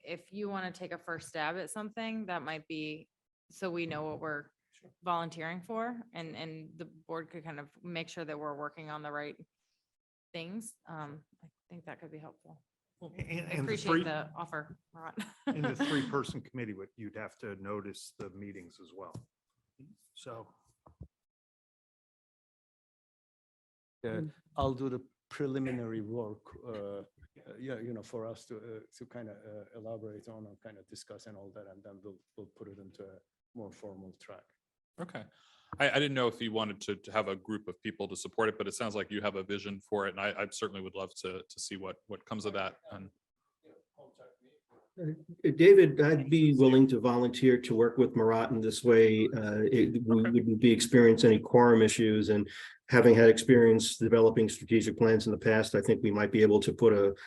if you want to take a first stab at something, that might be, so we know what we're volunteering for, and the board could kind of make sure that we're working on the right things. I think that could be helpful. I And appreciate the offer, Marat. in the 3-person committee, you'd have to notice the meetings as well. So. I'll do the preliminary work, for us to kind of elaborate on and kind of discuss and all that, and then we'll put it into a more formal track. Okay. I didn't know if you wanted to have a group of people to support it, but it sounds like you have a vision for it, and I certainly would love to see what comes of that. And David, I'd be willing to volunteer to work with Marat in this way. We wouldn't be experiencing any quorum issues, and having had experience developing strategic plans in the past, I think we might be able to put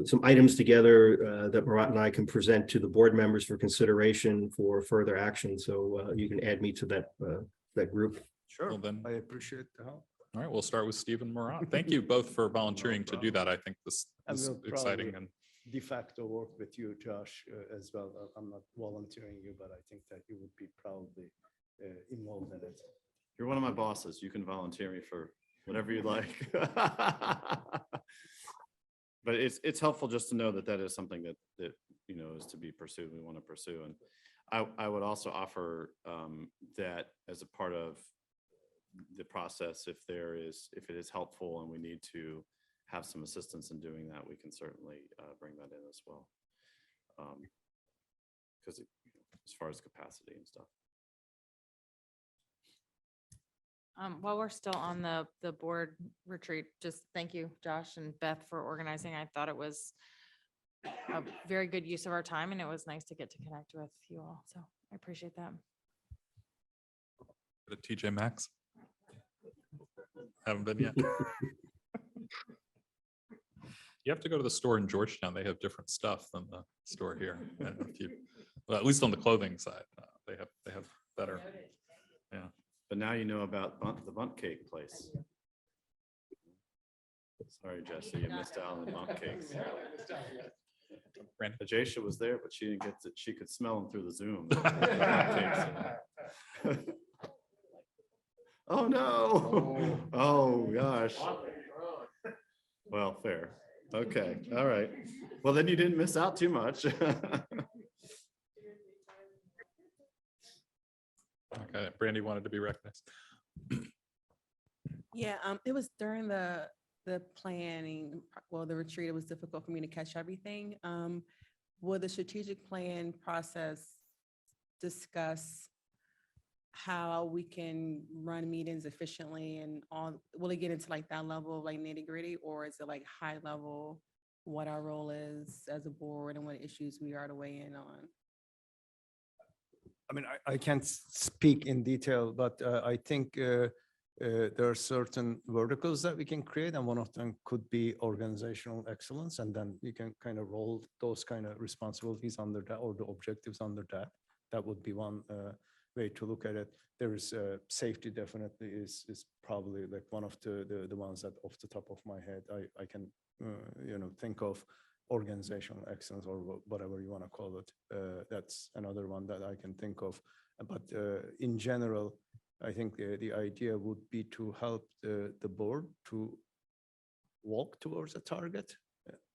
some items together that Marat and I can present to the board members for consideration for further action. So you can add me to that group. Sure. Well, then, I appreciate the help. all right, we'll start with Stephen Moran. Thank you both for volunteering to do that. I think this And is we'll exciting probably and de facto work with you, Josh, as well. I'm not volunteering you, but I think that you would be probably involved in it. You're one of my bosses. You can volunteer me for whatever you like. But it's helpful just to know that that is something that is to be pursued. We want to pursue. And I would also offer that as a part of the process, if it is helpful and we need to have some assistance in doing that, we can certainly bring that in as well. Because as far as capacity and stuff. While we're still on the board retreat, just thank you, Josh and Beth, for organizing. I thought it was a very good use of our time, and it was nice to get to connect with you all. So I appreciate that. the TJ Maxx. Haven't been yet. You have to go to the store in Georgetown. They have different stuff than the store here. And well, at least on the clothing side, they have better. Yeah. But now you know about the Bunt Cake place. Sorry, Jesse, you missed out on the Bunt Cakes. Ajaycia was there, but she didn't get to, she could smell them through the Zoom. Oh, no. Oh, gosh. Well, fair. Okay, all right. Well, then you didn't miss out too much. Okay, Brandy wanted to be recognized. Yeah, it was during the planning, well, the retreat, it was difficult for me to catch everything. Will the strategic plan process discuss how we can run meetings efficiently and all, will it get into like that level of like nitty gritty, or is it like high level, what our role is as a board and what issues we are to weigh in on? I mean, I can't speak in detail, but I think there are certain verticals that we can create, and one of them could be organizational excellence, and then you can kind of roll those kind of responsibilities under that, or the objectives under that. That would be one way to look at it. There is safety, definitely is probably like one of the ones that off the top of my head I can think of. Organizational excellence, or whatever you want to call it. That's another one that I can think of. But in general, I think the idea would be to help the board to walk towards a target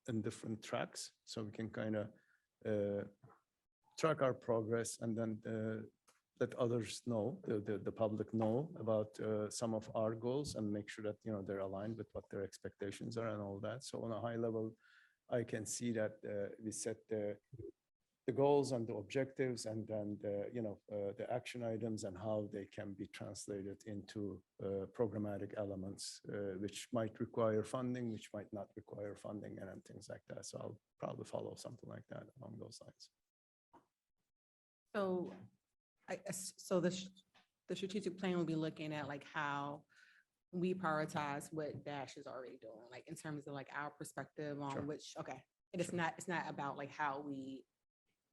in different tracks, so we can kind of track our progress, and then let others know, the public know about some of our goals, and make sure that they're aligned with what their expectations are and all that. So on a high level, I can see that we set the goals and the objectives, and then the action items and how they can be translated into programmatic elements, which might require funding, which might not require funding, and things like that. So I'll probably follow something like that along those lines. So so the strategic plan will be looking at like how we prioritize what Dash is already doing, like in terms of like our perspective on Sure. which, okay. And it's not about like how we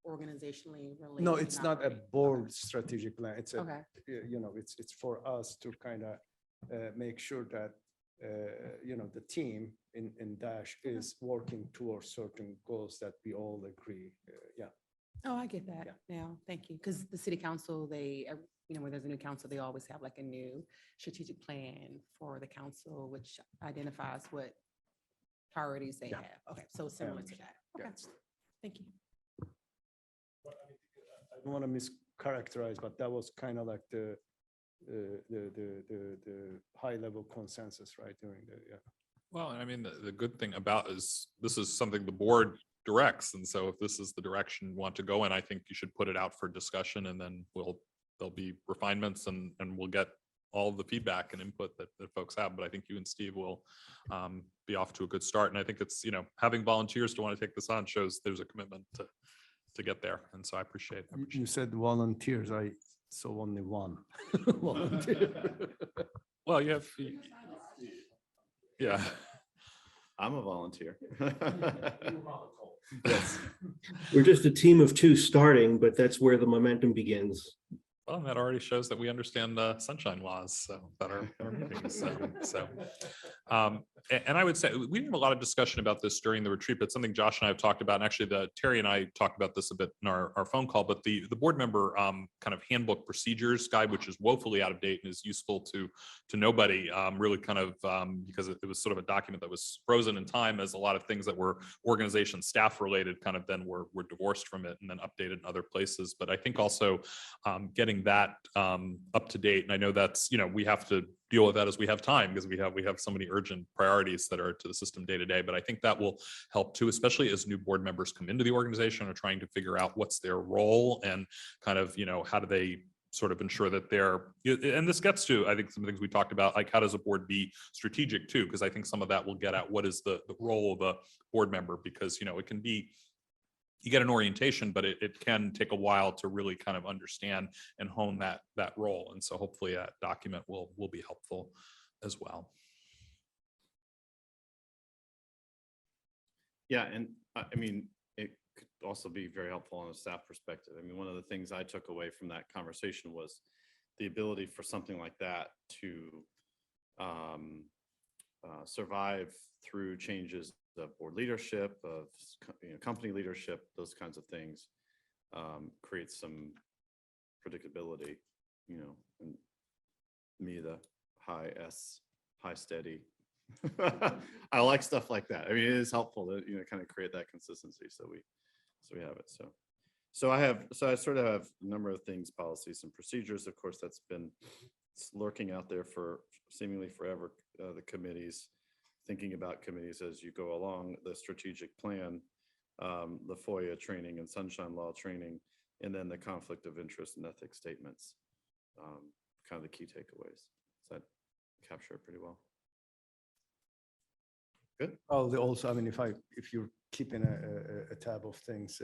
organizationally relate. No, and it's not a operate. board strategic plan. It's a, Okay, it's for us to kind of make sure that, the team in Dash is working towards certain goals that we all agree. Yeah. oh, I get that now, thank you. Because the city council, when there's a new council, they always have like a new strategic plan for the council, which identifies what priorities they Yeah. have. Okay, so similar to that. Okay, Yeah. thank you. I don't want to mischaracterize, but that was kind of like the high level consensus, right? During the, Well, I mean, the good thing about is this is something the board directs. And so if this is the direction you want to go in, I think you should put it out for discussion, and then there'll be refinements, and we'll get all the feedback and input that folks have, but I think you and Steve will be off to a good start. And I think it's, having volunteers to want to take this on shows there's a commitment to get there. And so I appreciate it. You said volunteers, I saw only one volunteer. Well, you have, yeah. I'm a volunteer. Yes. We're just a team of two starting, but that's where the momentum begins. Well, that already shows that we understand sunshine laws, so that are meetings. And I would say we didn't have a lot of discussion about this during the retreat, but something Josh and I have talked about, and actually Terry and I talked about this a bit in our phone call, but the board member kind of handbook procedures guide, which is woefully out of date and is useful to nobody, really kind of because it was sort of a document that was frozen in time, as a lot of things that were organization staff related kind of then were divorced from it and then updated in other places. But I think also getting that up to date, and I know that's, we have to deal with that as we have time, because we have so many urgent priorities that are to the system day to day. But I think that will help too, especially as new board members come into the organization, are trying to figure out what's their role and kind of, how do they sort of ensure that they're, and this gets to, I think, some things we talked about, like how does a board be strategic too? Because I think some of that will get at what is the role of a board member, because, it can be, you get an orientation, but it can take a while to really kind of understand and hone that role. And so hopefully that document will be helpful as well. Yeah, and I mean, it could also be very helpful on a staff perspective. I mean, one of the things I took away from that conversation was the ability for something like that to survive through changes of board leadership, of company leadership, those kinds of things, creates some predictability, and me, the high steady. I like stuff like that. I mean, it is helpful to kind of create that consistency. So we have it. So I sort of have a number of things, policies and procedures. Of course, that's been lurking out there for seemingly forever. The committees, thinking about committees as you go along, the strategic plan, the FOIA training and sunshine law training, and then the conflict of interest and ethics statements. Kind of the key takeaways. Does that capture it pretty well? Good. Also, I mean, if you're keeping a tab of things,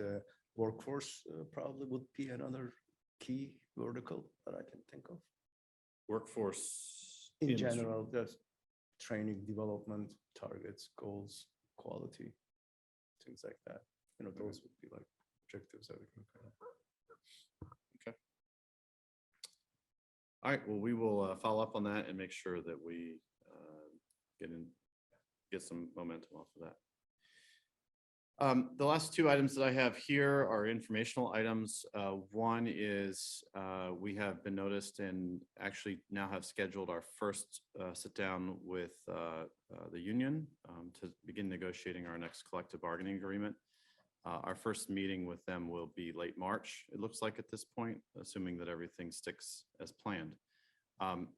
workforce probably would be another key vertical that I can think of. Workforce In general, just training, development, targets, goals, quality, things like that. Those would be like objectives that we can kind of. Okay. All right. Well, we will follow up on that and make sure that we get some momentum off of that. The last two items that I have here are informational items. One is we have been noticed and actually now have scheduled our first sit down with the union to begin negotiating our next collective bargaining agreement. Our first meeting with them will be late March, it looks like at this point, assuming that everything sticks as planned.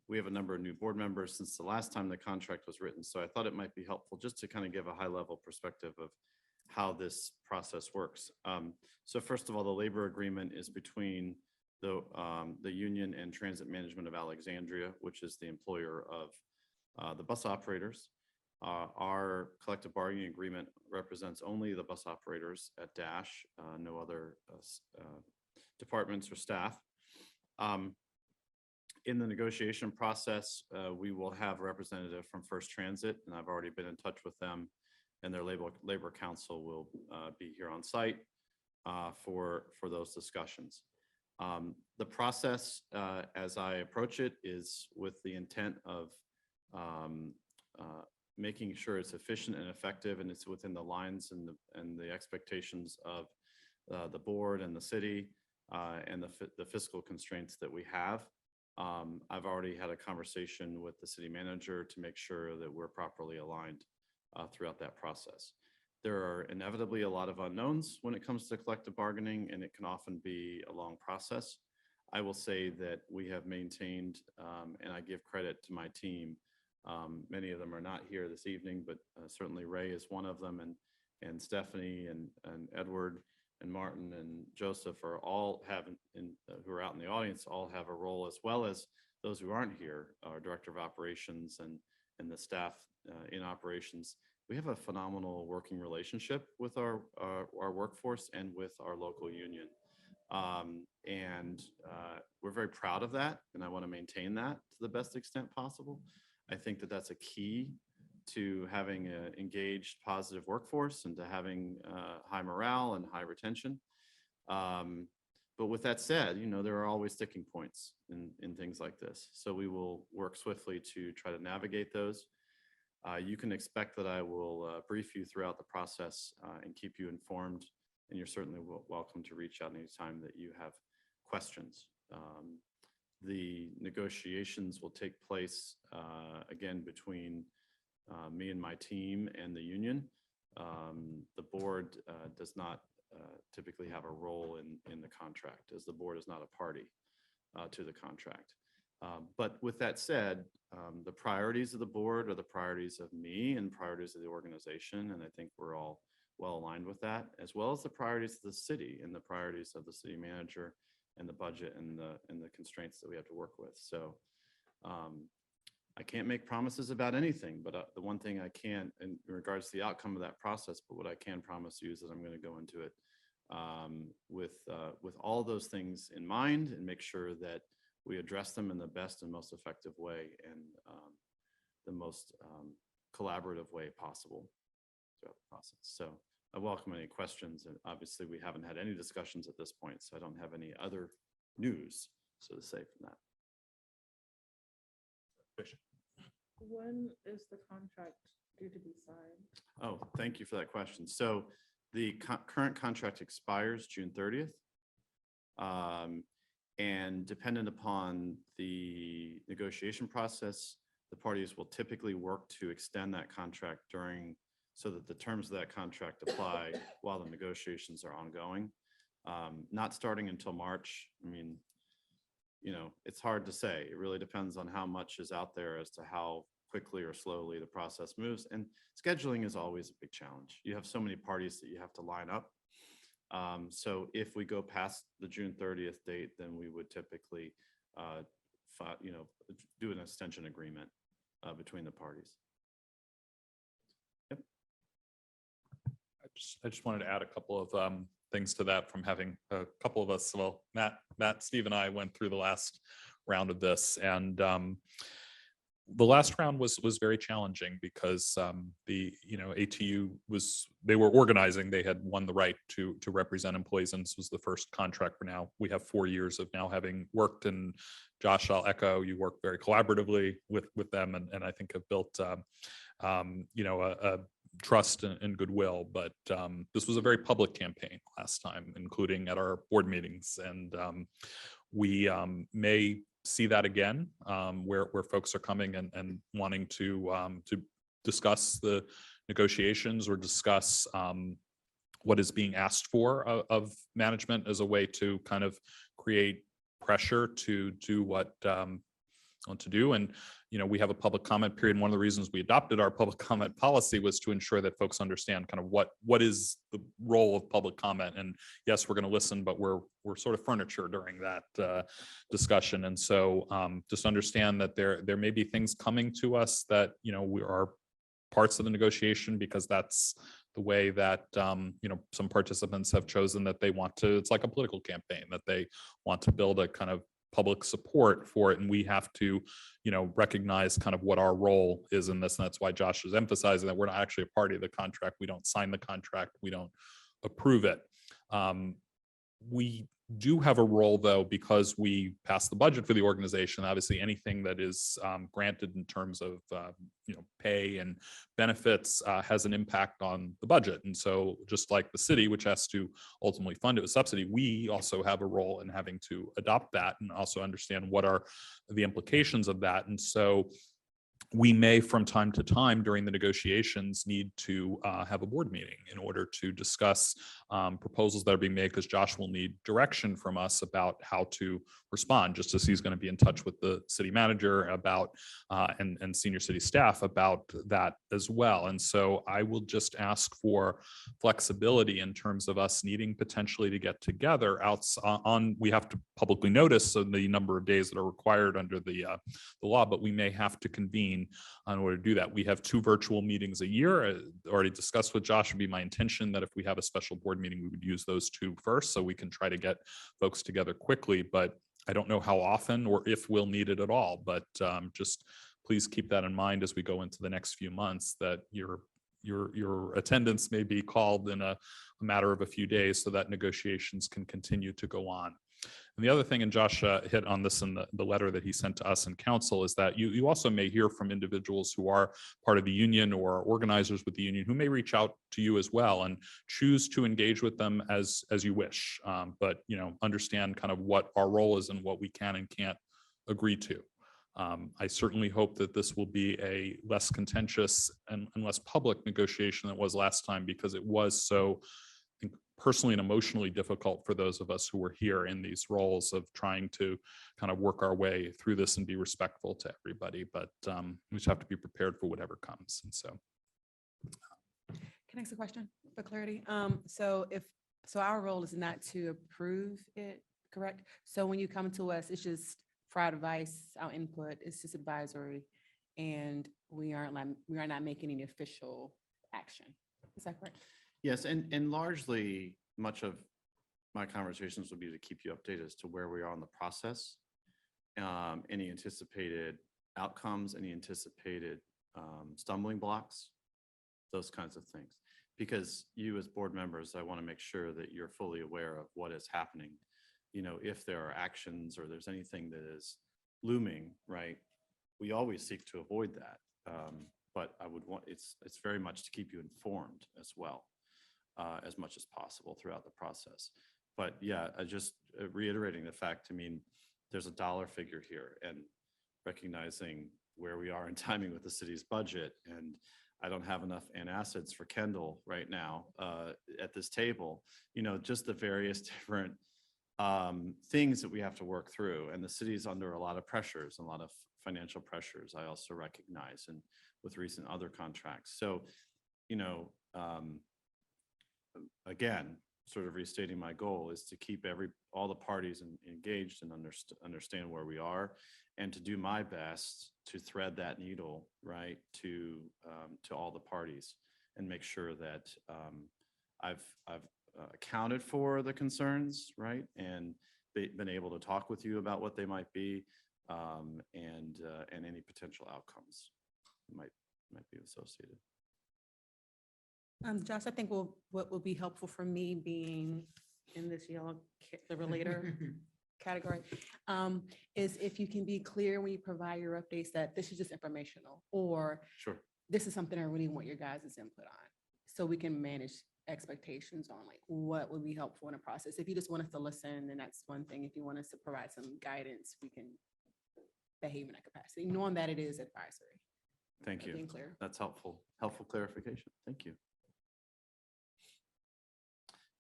We have a number of new board members since the last time the contract was written, so I thought it might be helpful just to kind of give a high-level perspective of how this process works. So first of all, the labor agreement is between the union and Transit Management of Alexandria, which is the employer of the bus operators. Our collective bargaining agreement represents only the bus operators at Dash, no other departments or staff. In the negotiation process, we will have a representative from First Transit, and I've already been in touch with them, and their labor council will be here on site for those discussions. The process, as I approach it, is with the intent of making sure it's efficient and effective, and it's within the lines and the expectations of the board and the city and the fiscal constraints that we have. I've already had a conversation with the city manager to make sure that we're properly aligned throughout that process. There are inevitably a lot of unknowns when it comes to collective bargaining, and it can often be a long process. I will say that we have maintained, and I give credit to my team. Many of them are not here this evening, but certainly Ray is one of them, and Stephanie and Edward and Martin and Joseph are all who are out in the audience, all have a role, as well as those who aren't here, our Director of Operations and the staff in operations, we have a phenomenal working relationship with our workforce and with our local union. We're very proud of that, and I want to maintain that to the best extent possible. I think that that's a key to having an engaged, positive workforce and to having high morale and high retention. But with that said, there are always sticking points in things like this. So we will work swiftly to try to navigate those. You can expect that I will brief you throughout the process and keep you informed. And you're certainly welcome to reach out anytime that you have questions. The negotiations will take place again between me and my team and the union. The board does not typically have a role in the contract, as the board is not a party to the contract. But with that said, the priorities of the board are the priorities of me and priorities of the organization, and I think we're all well aligned with that, as well as the priorities of the city and the priorities of the city manager and the budget and the constraints that we have to work with. So I can't make promises about anything, but the one thing I can in regards to the outcome of that process, but what I can promise you is that I'm going to go into it with all those things in mind and make sure that we address them in the best and most effective way and the most collaborative way possible throughout the process. So I welcome any questions, and obviously we haven't had any discussions at this point, so I don't have any other news, so to say, from that. When is the contract due to be signed? Oh, thank you for that question. So the current contract expires June 30th. And dependent upon the negotiation process, the parties will typically work to extend that contract so that the terms of that contract apply while the negotiations are ongoing. Not starting until March. I mean, it's hard to say. It really depends on how much is out there as to how quickly or slowly the process moves. And scheduling is always a big challenge. You have so many parties that you have to line up. So if we go past the June 30th date, then we would typically, do an extension agreement between the parties. Yep. I just wanted to add a couple of things to that from having a couple of us, well, Matt, Steve and I went through the last round of this, and the last round was very challenging because the ATU they were organizing. They had won the right to represent employees, and this was the first contract for now. We have 4 years of now having worked, and Josh, I'll echo, you work very collaboratively with them, and I think have built a trust and goodwill. But this was a very public campaign last time, including at our board meetings, and we may see that again, where folks are coming and wanting to discuss the negotiations or discuss what is being asked for of management as a way to kind of create pressure to do what to do. And we have a public comment period. And one of the reasons we adopted our public comment policy was to ensure that folks understand kind of what is the role of public comment. And yes, we're going to listen, but we're sort of furniture during that discussion. And so just understand that there may be things coming to us that we are parts of the negotiation, because that's the way that some participants have chosen that they want to. It's like a political campaign, that they want to build a kind of public support for it, and we have to recognize kind of what our role is in this. And that's why Josh is emphasizing that we're not actually a party of the contract. We don't sign the contract, we don't approve it. We do have a role, though, because we pass the budget for the organization. Obviously anything that is granted in terms of pay and benefits has an impact on the budget. And so just like the city, which has to ultimately fund it with subsidy, we also have a role in having to adopt that and also understand what are the implications of that. And so we may, from time to time during the negotiations, need to have a board meeting in order to discuss proposals that are being made, because Josh will need direction from us about how to respond, just as he's going to be in touch with the city manager about and senior city staff about that as well. And so I will just ask for flexibility in terms of us needing potentially to get together we have to publicly notice the number of days that are required under the law, but we may have to convene in order to do that. We have 2 virtual meetings a year. Already discussed with Josh, would be my intention that if we have a special board meeting, we would use those 2 first, so we can try to get folks together quickly. But I don't know how often or if we'll need it at all. But just please keep that in mind as we go into the next few months, that your attendance may be called in a matter of a few days so that negotiations can continue to go on. And the other thing, and Josh hit on this in the letter that he sent to us in council, is that you also may hear from individuals who are part of the union or organizers with the union who may reach out to you as well, and choose to engage with them as you wish. But understand kind of what our role is and what we can and can't agree to. I certainly hope that this will be a less contentious and less public negotiation than it was last time, because it was so personally and emotionally difficult for those of us who were here in these roles of trying to kind of work our way through this and be respectful to everybody. But we just have to be prepared for whatever comes. And so. Can I ask a question for clarity? So our role is not to approve it, correct? So when you come to us, it's just for our advice, our input, it's just advisory, and we are not making any official action. Is that correct? Yes, and largely, much of my conversations will be to keep you updated as to where we are in the process, any anticipated outcomes, any anticipated stumbling blocks, those kinds of things. Because you as board members, I want to make sure that you're fully aware of what is happening. If there are actions or there's anything that is looming, right? We always seek to avoid that. But I would want, it's very much to keep you informed as well. As much as possible throughout the process. But yeah, I just reiterating the fact, there's a dollar figure here, and recognizing where we are in timing with the city's budget, and I don't have enough antacids for Kendall right now at this table, just the various different things that we have to work through, and the city's under a lot of pressures, a lot of financial pressures, I also recognize, and with recent other contracts. So, again, sort of restating my goal is to keep all the parties engaged and understand where we are, and to do my best to thread that needle right to all the parties, and make sure that I've accounted for the concerns, right, and been able to talk with you about what they might be, and any potential outcomes might be associated. Josh, I think what will be helpful for me being in this yellow, the relator category, is if you can be clear when you provide your updates that this is just informational, or Sure. this is something I really want your guys' input on, so we can manage expectations on like what would be helpful in a process. If you just want us to listen, then that's one thing. If you want us to provide some guidance, we can behave in that capacity, knowing that it is advisory. Thank you. Being clear. That's helpful clarification. Thank you.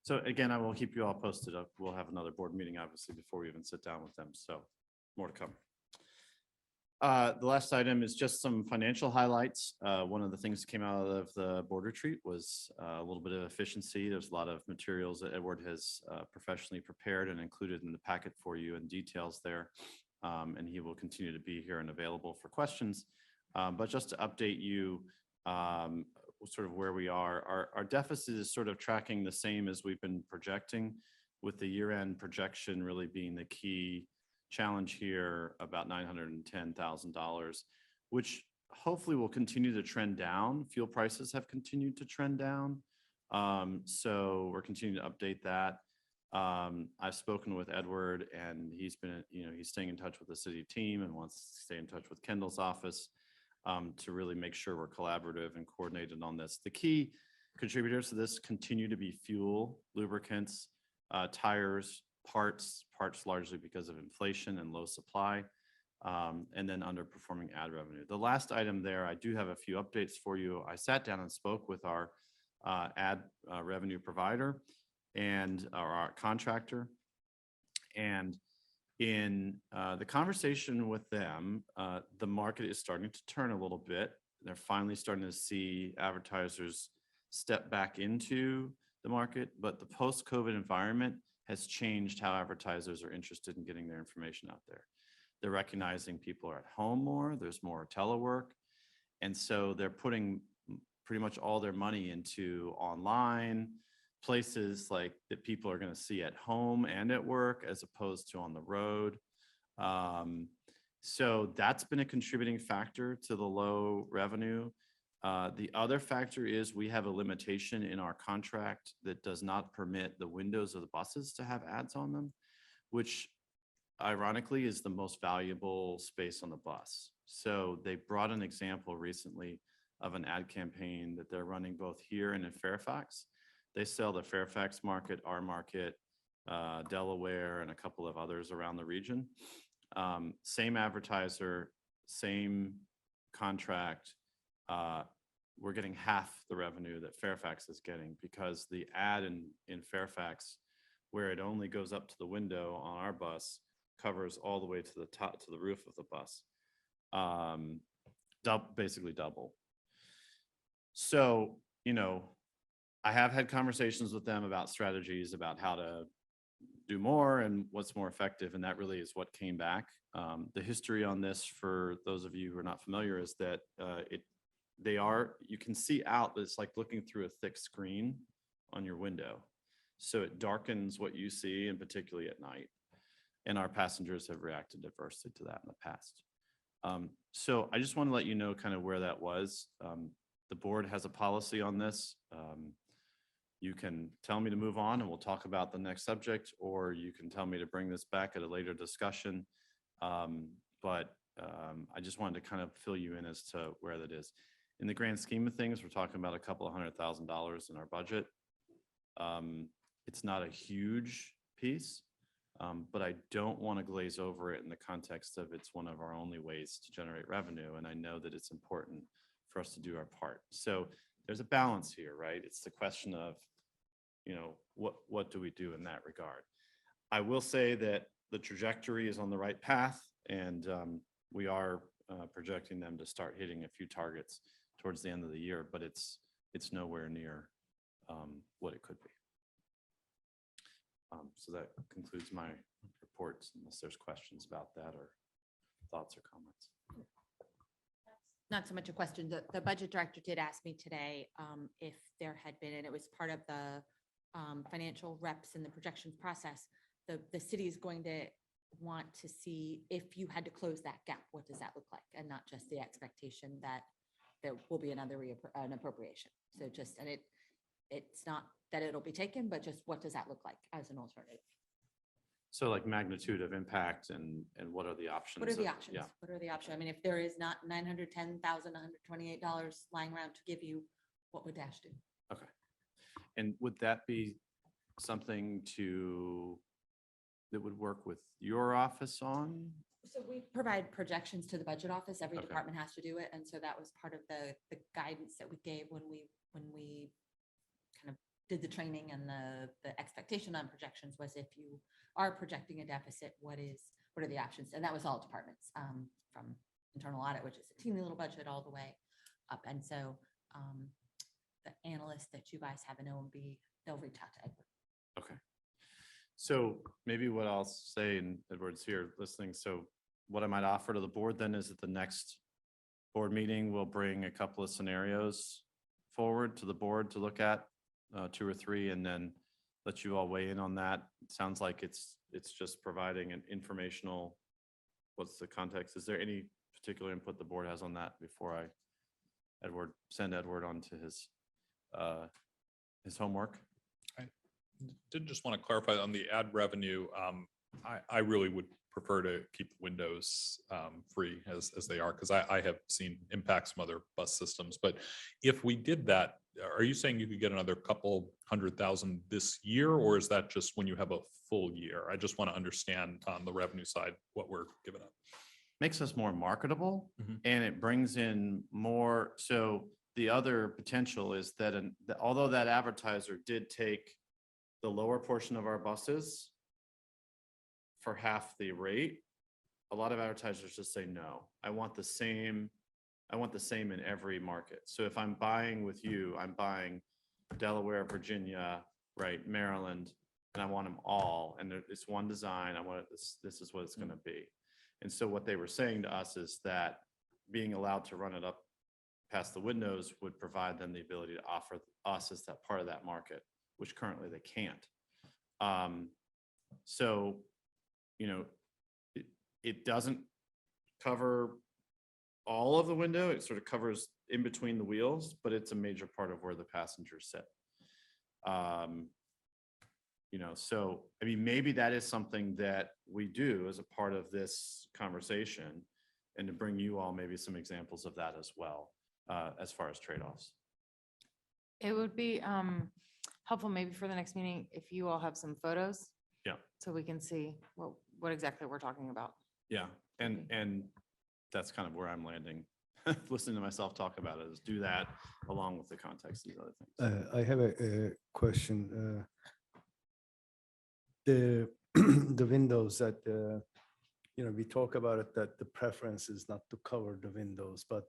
So again, I will keep you all posted. We'll have another board meeting, obviously, before we even sit down with them. So more to come. The last item is just some financial highlights. One of the things that came out of the board retreat was a little bit of efficiency. There's a lot of materials that Edward has professionally prepared and included in the packet for you, and details there. And he will continue to be here and available for questions. But just to update you, sort of where we are, our deficit is sort of tracking the same as we've been projecting, with the year-end projection really being the key challenge here, about $910,000, which hopefully will continue to trend down. Fuel prices have continued to trend down. So we're continuing to update that. I've spoken with Edward, and he's been, he's staying in touch with the city team and wants to stay in touch with Kendall's office to really make sure we're collaborative and coordinated on this. The key contributors to this continue to be fuel, lubricants, tires, parts largely because of inflation and low supply. and then underperforming ad revenue. The last item there, I do have a few updates for you. I sat down and spoke with our ad revenue provider and our contractor. And in the conversation with them, the market is starting to turn a little bit. They're finally starting to see advertisers step back into the market, but the post-COVID environment has changed how advertisers are interested in getting their information out there. They're recognizing people are at home more, there's more telework, and so they're putting pretty much all their money into online places like that people are going to see at home and at work as opposed to on the road. So that's been a contributing factor to the low revenue. The other factor is we have a limitation in our contract that does not permit the windows of the buses to have ads on them, which ironically is the most valuable space on the bus. So they brought an example recently of an ad campaign that they're running both here and in Fairfax. They sell the Fairfax market, our market, Delaware, and a couple of others around the region. Same advertiser, same contract. We're getting half the revenue that Fairfax is getting because the ad in Fairfax, where it only goes up to the window on our bus, covers all the way to the top, to the roof of the bus. Basically double. So, you know, I have had conversations with them about strategies about how to do more and what's more effective, and that really is what came back. The history on this, for those of you who are not familiar, is that you can see out, but it's like looking through a thick screen on your window. So it darkens what you see, and particularly at night. And our passengers have reacted adversely to that in the past. So I just want to let you know kind of where that was. The board has a policy on this. You can tell me to move on and we'll talk about the next subject, or you can tell me to bring this back at a later discussion. But I just wanted to kind of fill you in as to where that is. In the grand scheme of things, we're talking about a couple of $100,000 in our budget. It's not a huge piece, but I don't want to glaze over it in the context of it's one of our only ways to generate revenue. And I know that it's important for us to do our part. So there's a balance here, right? It's the question of, you know, what do we do in that regard? I will say that the trajectory is on the right path, and we are projecting them to start hitting a few targets towards the end of the year, but it's nowhere near what it could be. So that concludes my reports, unless there's questions about that or thoughts or comments. Not so much a question. The budget director did ask me today if there had been, and it was part of the financial reps in the projections process, the city is going to want to see if you had to close that gap, what does that look like? And not just the expectation that there will be an appropriation. So just, and it's not that it'll be taken, but just what does that look like as an alternative? So like magnitude of impact and what are the options? What are the of- options? Yeah. What are the options? I mean, if there is not $910,128 lying around to give you, what would Dash do? Okay. And would that be something that would work with your office on? So we provide projections to the budget office. Every Okay. department has to do it. And so that was part of the guidance that we gave when we kind of did the training, and the expectation on projections was if you are projecting a deficit, what are the options? And that was all departments, from internal audit, which is a teeny little budget, all the way up. And so the analysts that you guys have in OMB, they'll reach out to Edward. Okay. So maybe what I'll say, and Edward's here listening, so what I might offer to the board then is at the next board meeting, we'll bring a couple of scenarios forward to the board to look at, 2 or 3, and then let you all weigh in on that. It sounds like it's just providing an informational, what's the context? Is there any particular input the board has on that before I send Edward on to his homework? I did just want to clarify on the ad revenue. I really would prefer to keep windows free as they are, because I have seen impacts from other bus systems. But if we did that, are you saying you could get another couple $100,000 this year, or is that just when you have a full year? I just want to understand on the revenue side what we're giving up. makes us more marketable Mhm. and it brings in more. So the other potential is that although that advertiser did take the lower portion of our buses for half the rate, a lot of advertisers just say, no, I want the same in every market. So if I'm buying with you, I'm buying Delaware, Virginia, right, Maryland, and I want them all, and it's one design, I want it, this is what it's gonna be. And so what they were saying to us is that being allowed to run it up past the windows would provide them the ability to offer us as that part of that market, which currently they can't. So, you know, it doesn't cover all of the window. It sort of covers in between the wheels, but it's a major part of where the passengers sit. You know, so, I mean, maybe that is something that we do as a part of this conversation, and to bring you all maybe some examples of that as well, as far as trade-offs. It would be helpful maybe for the next meeting if you all have some photos. Yeah. So we can see what exactly we're talking about. Yeah, and that's kind of where I'm landing. Listening to myself talk about it is do that along with the context of these other things. I have a question. The the windows that we talk about it, that the preference is not to cover the windows, but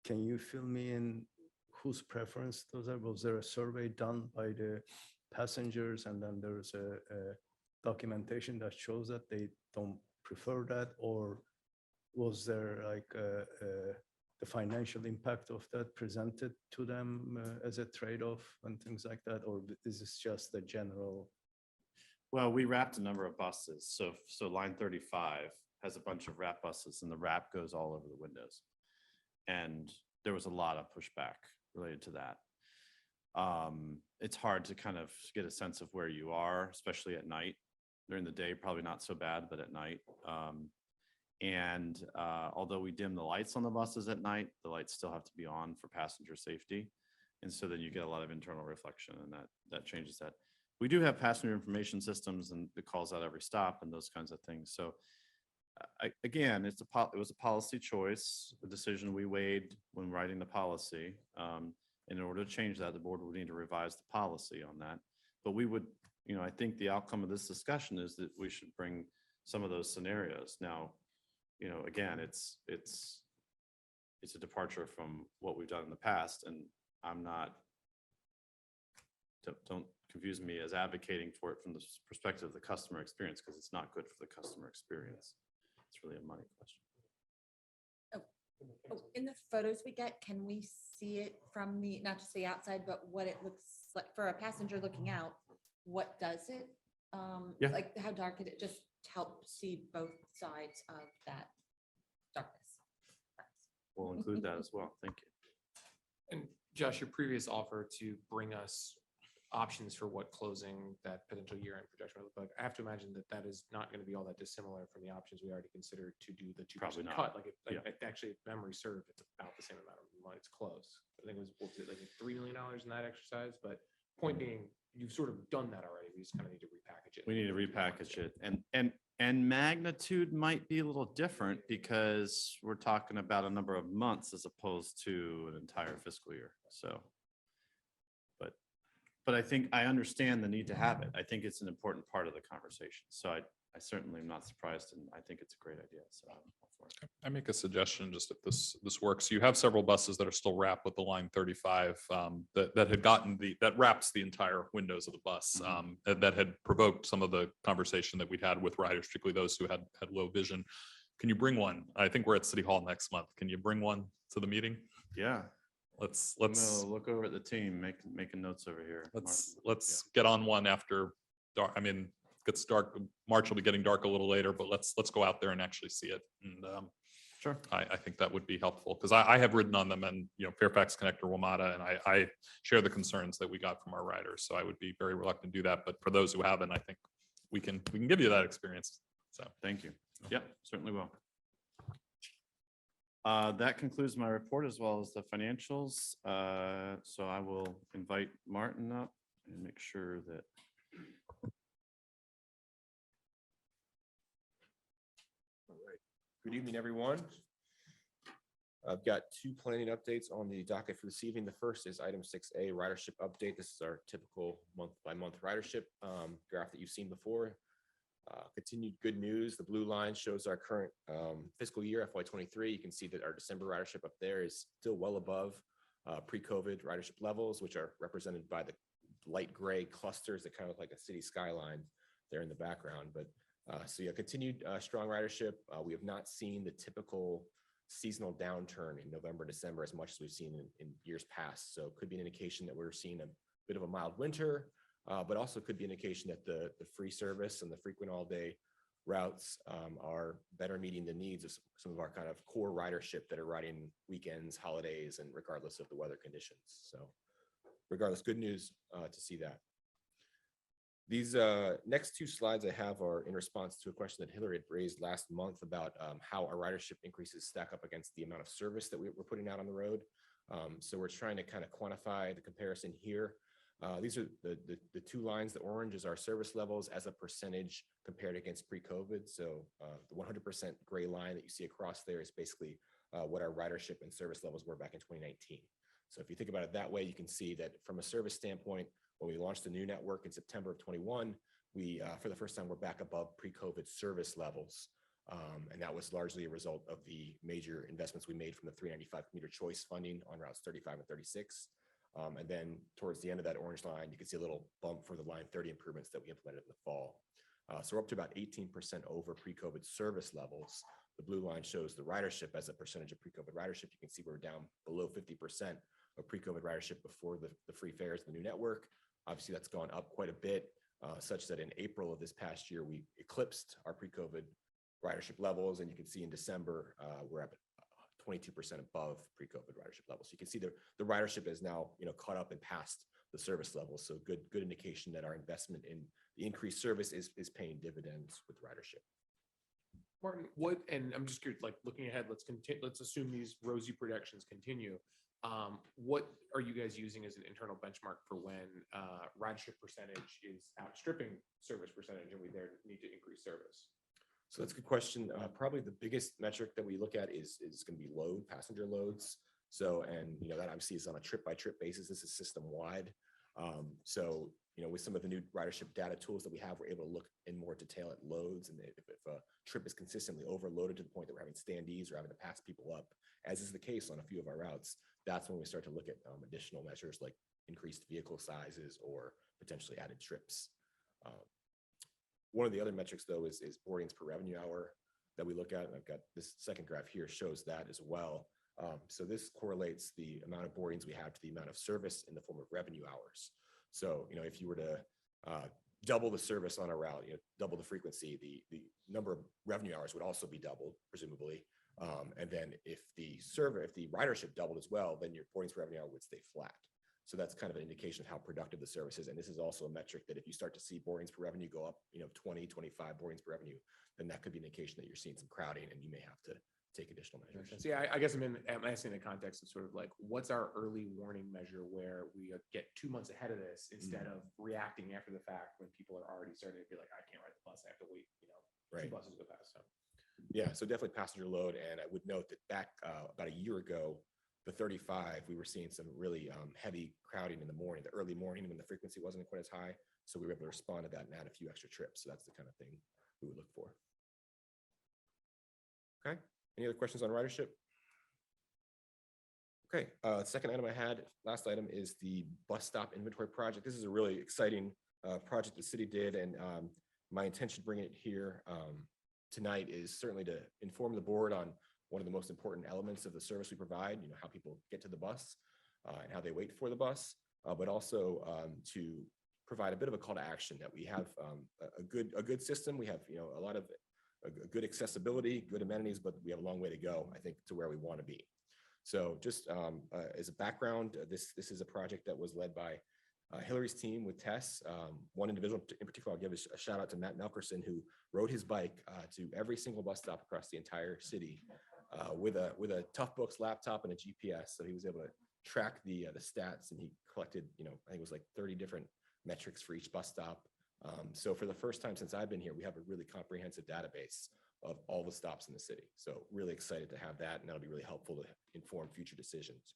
can you fill me in whose preference those are? Was there a survey done by the passengers, and then there's a documentation that shows that they don't prefer that, or was there like the financial impact of that presented to them as a trade-off and things like that, or is this just a general? Well, we wrapped a number of buses. So line 35 has a bunch of wrap buses, and the wrap goes all over the windows. And there was a lot of pushback related to that. It's hard to kind of get a sense of where you are, especially at night. During the day, probably not so bad, but at night. Although we dim the lights on the buses at night, the lights still have to be on for passenger safety. And so then you get a lot of internal reflection, and that changes that. We do have passenger information systems, and it calls out every stop and those kinds of things. So again, it was a policy choice, a decision we weighed when writing the policy. In order to change that, the board would need to revise the policy on that. But we would, I think the outcome of this discussion is that we should bring some of those scenarios. Now, again, it's a departure from what we've done in the past, and I'm not, don't confuse me as advocating for it from the perspective of the customer experience, because it's not good for the customer experience. It's really a money question. Oh, in the photos we get, can we see it from not just the outside, but what it looks like for a passenger looking out? What does it? Yeah. Like how dark it just help see both sides of that darkness. We'll include that as well. Thank you. And Josh, your previous offer to bring us options for what closing that potential year-end projection would look like, I have to imagine that is not going to be all that dissimilar from the options we already considered to do the 2% Probably not. cut. Like, Yeah. actually, if memory served, it's about the same amount of money. It's close. I think it was like $3 million in that exercise. But point being, you've sort of done that already. We just kind of need to repackage it. We need to repackage it, and magnitude might be a little different because we're talking about a number of months as opposed to an entire fiscal year. So, but I think I understand the need to have it. I think it's an important part of the conversation. So I certainly am not surprised, and I think it's a great idea. So I'm all for it. I make a suggestion, just if this works. You have several buses that are still wrapped with the line 35 that had gotten that wraps the entire windows of the bus, that had provoked some of the conversation that we'd had with riders, particularly those who had low vision. Can you bring one? I think we're at City Hall next month. Can you bring one to the meeting? Yeah. Let's Look over at the team, making notes over here. let's get on one after dark. I mean, it gets dark. March will be getting dark a little later, but let's go out there and actually see it. And Sure. I think that would be helpful, because I have ridden on them, and Fairfax Connector, WMATA, and I share the concerns that we got from our riders. So I would be very reluctant to do that. But for those who haven't, I think we can give you that experience. So Thank you. Yep, certainly will. That concludes my report as well as the financials. So I will invite Martin up and make sure that. All right. Good evening, everyone. I've got two planning updates on the docket for this evening. The first is item 6A, ridership update. This is our typical month-by-month ridership graph that you've seen before. Continued good news. The blue line shows our current fiscal year, FY23. You can see that our December ridership up there is still well above pre-COVID ridership levels, which are represented by the light gray clusters that kind of look like a city skyline there in the background. But so yeah, continued strong ridership. We have not seen the typical seasonal downturn in November, December as much as we've seen in years past. So it could be an indication that we're seeing a bit of a mild winter, but also could be an indication that the free service and the frequent all-day routes are better meeting the needs of some of our kind of core ridership that are riding weekends, holidays, and regardless of the weather conditions. So regardless, good news to see that. These next two slides I have are in response to a question that Hillary had raised last month about how our ridership increases stack up against the amount of service that we're putting out on the road. So we're trying to kind of quantify the comparison here. These are the two lines. The orange is our service levels as a percentage compared against pre-COVID. So the 100% gray line that you see across there is basically what our ridership and service levels were back in 2019. So if you think about it that way, you can see that from a service standpoint, when we launched the new network in September of 21, we, for the first time, we're back above pre-COVID service levels. And that was largely a result of the major investments we made from the 395 commuter choice funding on routes 35 and 36. And then towards the end of that orange line, you can see a little bump for the line 30 improvements that we implemented in the fall. So we're up to about 18% over pre-COVID service levels. The blue line shows the ridership as a percentage of pre-COVID ridership. You can see we're down below 50% of pre-COVID ridership before the free fares, the new network. Obviously, that's gone up quite a bit, such that in April of this past year, we eclipsed our pre-COVID ridership levels. And you can see in December, we're at 22% above pre-COVID ridership levels. So you can see the ridership is now caught up and past the service levels. So good indication that our investment in the increased service is paying dividends with ridership. Martin, and I'm just curious, like looking ahead, let's assume these rosy projections continue. What are you guys using as an internal benchmark for when ridership percentage is outstripping service percentage and we there need to increase service? So that's a good question. Probably the biggest metric that we look at is going to be passenger loads. So, and that obviously is on a trip by trip basis. This is system wide. So, with some of the new ridership data tools that we have, we're able to look in more detail at loads. And if a trip is consistently overloaded to the point that we're having standees or having to pass people up, as is the case on a few of our routes, that's when we start to look at additional measures like increased vehicle sizes or potentially added trips. One of the other metrics, though, is boardings per revenue hour that we look at. And I've got this second graph here shows that as well. So this correlates the amount of boardings we have to the amount of service in the form of revenue hours. So, if you were to double the service on a route, double the frequency, the number of revenue hours would also be doubled, presumably. And then if the ridership doubled as well, then your boardings per revenue hour would stay flat. So that's kind of an indication of how productive the service is. And this is also a metric that if you start to see boardings per revenue go up, 20, 25 boardings per revenue, then that could be an indication that you're seeing some crowding and you may have to take additional measures. So yeah, I guess I'm asking in the context of sort of like, what's our early warning measure where we get 2 months ahead of this instead of reacting after the fact when people are already starting to be like, I can't ride the bus, I have to wait, 2 buses go past. So yeah, so definitely passenger load. And I would note that back about a year ago, the 35, we were seeing some really heavy crowding in the morning, the early morning when the frequency wasn't quite as high. So we were able to respond to that and add a few extra trips. So that's the kind of thing we would look for. Okay. Any other questions on ridership? Okay, second item I had, last item is the bus stop inventory project. This is a really exciting project the city did, and my intention bringing it here tonight is certainly to inform the board on one of the most important elements of the service we provide, how people get to the bus and how they wait for the bus, but also to provide a bit of a call to action that we have a good system. We have a lot of good accessibility, good amenities, but we have a long way to go, I think, to where we want to be. So just as a background, this is a project that was led by Hillary's team with Tess. One individual in particular, I'll give a shout out to Matt Melkerson, who rode his bike to every single bus stop across the entire city with a Toughbooks laptop and a GPS. So he was able to track the stats, and he collected, I think it was like 30 different metrics for each bus stop. So for the first time since I've been here, we have a really comprehensive database of all the stops in the city. So really excited to have that, and that'll be really helpful to inform future decisions.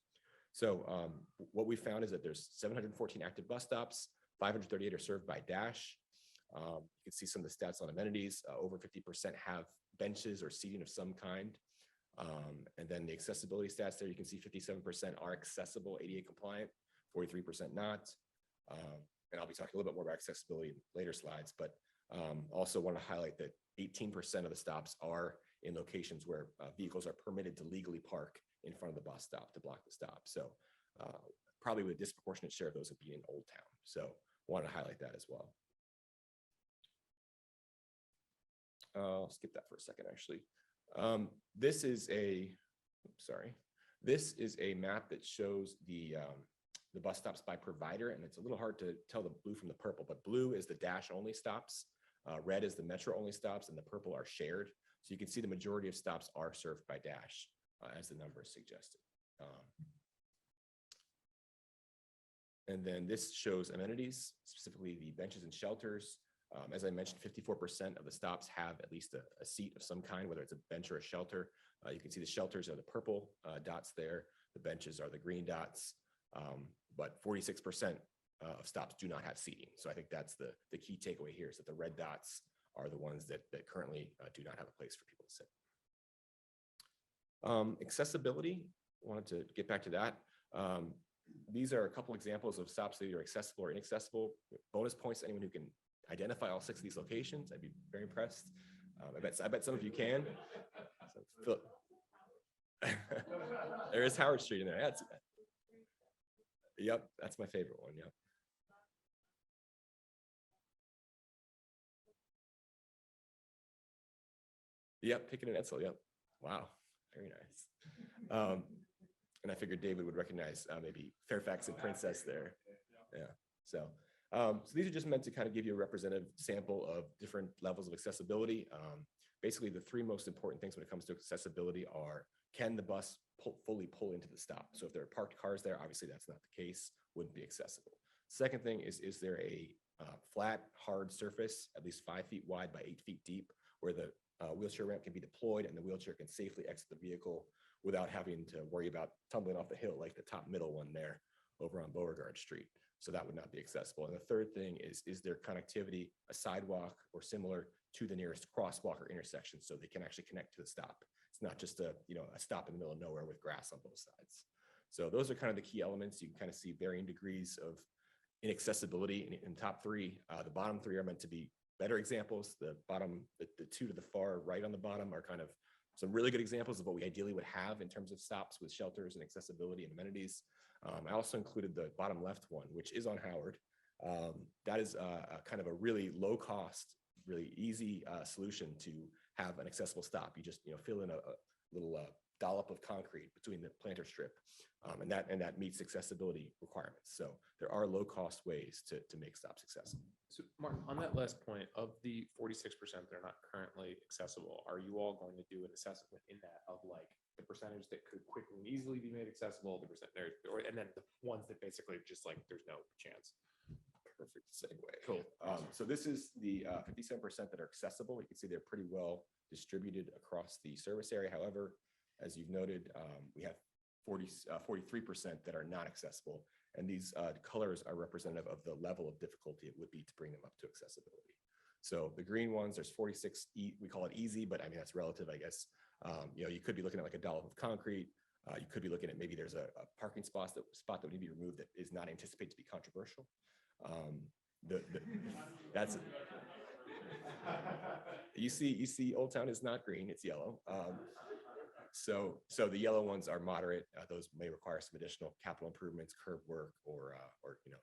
So what we found is that there's 714 active bus stops, 538 are served by Dash. You can see some of the stats on amenities. Over 50% have benches or seating of some kind. And then the accessibility stats there, you can see 57% are accessible, ADA compliant, 43% not. And I'll be talking a little bit more about accessibility in later slides, but also want to highlight that 18% of the stops are in locations where vehicles are permitted to legally park in front of the bus stop to block the stop. So probably with a disproportionate share of those would be in Old Town. So want to highlight that as well. I'll skip that for a second, actually. This is a, this is a map that shows the bus stops by provider, and it's a little hard to tell the blue from the purple, but blue is the Dash only stops, red is the Metro only stops, and the purple are shared. So you can see the majority of stops are served by Dash, as the numbers suggested. And then this shows amenities, specifically the benches and shelters. As I mentioned, 54% of the stops have at least a seat of some kind, whether it's a bench or a shelter. You can see the shelters are the purple dots there. The benches are the green dots, but 46% of stops do not have seating. So I think that's the key takeaway here, is that the red dots are the ones that currently do not have a place for people to sit. Accessibility, wanted to get back to that. These are a couple examples of stops that are accessible or inaccessible. Bonus points to anyone who can identify all 6 of these locations. I'd be very impressed. I bet some of you can. So, there is Howard Street in there. That's, yep, that's my favorite one. Yep. Yep, Pickett and Edsel. Yep. Wow, very nice. And I figured David would recognize maybe Fairfax and Princess there. Yeah. So these are just meant to kind of give you a representative sample of different levels of accessibility. Basically, the 3 most important things when it comes to accessibility are, can the bus fully pull into the stop? So if there are parked cars there, obviously that's not the case, wouldn't be accessible. Second thing is there a flat, hard surface, at least 5 feet wide by 8 feet deep, where the wheelchair ramp can be deployed and the wheelchair can safely exit the vehicle without having to worry about tumbling off the hill like the top middle one there over on Beauregard Street. So that would not be accessible. And the third thing is there connectivity, a sidewalk or similar to the nearest crosswalk or intersection, so they can actually connect to the stop. It's not just a stop in the middle of nowhere with grass on both sides. So those are kind of the key elements. You can kind of see varying degrees of inaccessibility in top 3. The bottom 3 are meant to be better examples. The 2 to the far right on the bottom are kind of some really good examples of what we ideally would have in terms of stops with shelters and accessibility and amenities. I also included the bottom left one, which is on Howard. That is a kind of a really low cost, really easy solution to have an accessible stop. You just fill in a little dollop of concrete between the planter strip, and that meets accessibility requirements. So there are low cost ways to make stops accessible. So Mark, on that last point, of the 46% that are not currently accessible, are you all going to do an assessment within that of like the percentage that could quickly and easily be made accessible, the percent there, and then the ones that basically just like there's no chance? Perfect segue. Cool. So this is the 57% that are accessible. You can see they're pretty well distributed across the service area. However, as you've noted, we have 43% that are not accessible. And these colors are representative of the level of difficulty it would be to bring them up to accessibility. So the green ones, there's 46, we call it easy, but I mean, that's relative, I guess. You could be looking at like a dollop of concrete. You could be looking at maybe there's a parking spot that would need to be removed that is not anticipated to be controversial. That's you see Old Town is not green, it's yellow. So the yellow ones are moderate. Those may require some additional capital improvements, curb work, or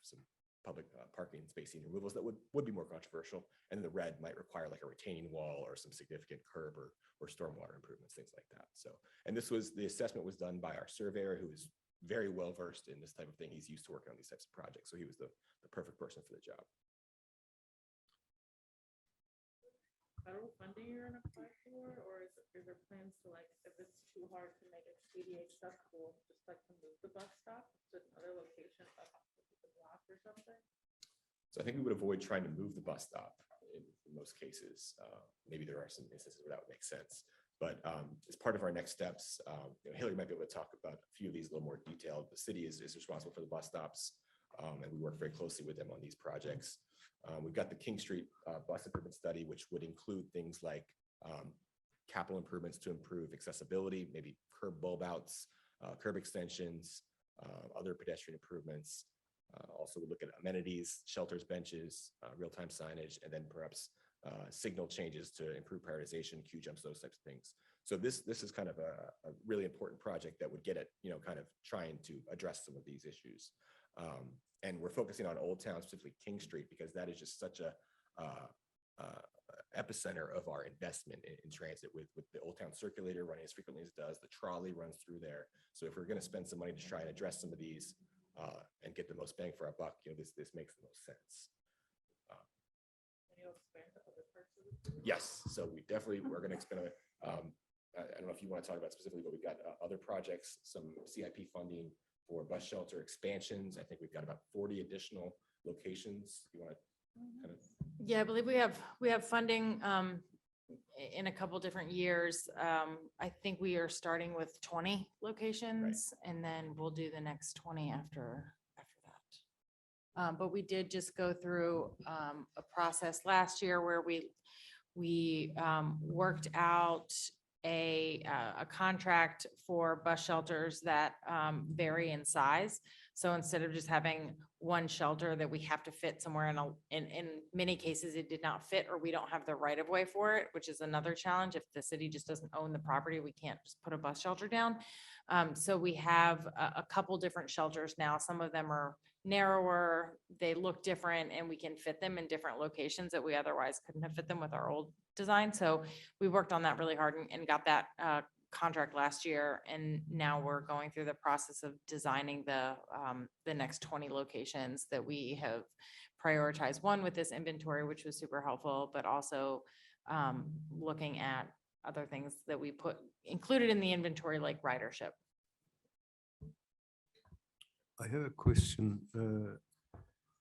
some public parking spacing removals that would be more controversial. And the red might require like a retaining wall or some significant curb or stormwater improvements, things like that. So, and the assessment was done by our surveyor, who is very well versed in this type of thing. He's used to working on these types of projects, so he was the perfect person for the job. Federal funding you're gonna apply for, or is there plans to, like, if it's too hard to make it ADA accessible, just like to move the bus stop to another location, like the block or something? So I think we would avoid trying to move the bus stop. in most cases. Maybe there are some instances where that would make sense. But as part of our next steps, Hillary might be able to talk about a few of these a little more detailed. The city is responsible for the bus stops, and we work very closely with them on these projects. We've got the King Street bus improvement study, which would include things like capital improvements to improve accessibility, maybe curb bulb outs, curb extensions, other pedestrian improvements. Also, we look at amenities, shelters, benches, real-time signage, and then perhaps signal changes to improve prioritization, queue jumps, those types of things. So this is kind of a really important project that would get at, kind of trying to address some of these issues. And we're focusing on Old Town, specifically King Street, because that is just such a epicenter of our investment in transit with the Old Town Circulator running as frequently as it does. The trolley runs through there. So if we're going to spend some money to try and address some of these and get the most bang for our buck, this makes the most sense. Yes, so we're going to expand it. I don't know if you want to talk about specifically, but we've got other projects, some CIP funding for bus shelter expansions. I think we've got about 40 additional locations. You want to kind of? Yeah, I believe we have funding in a couple different years. I think we are starting with 20 locations, and then we'll do the next 20 after that. But we did just go through a process last year where we worked out a contract for bus shelters that vary in size. So instead of just having one shelter that we have to fit somewhere in many cases, it did not fit, or we don't have the right of way for it, which is another challenge. If the city just doesn't own the property, we can't just put a bus shelter down. So we have a couple different shelters now. Some of them are narrower, they look different, and we can fit them in different locations that we otherwise couldn't have fit them with our old design. So we worked on that really hard and got that contract last year. And now we're going through the process of designing the next 20 locations that we have prioritized. One with this inventory, which was super helpful, but also looking at other things that we included in the inventory, like ridership. I have a question.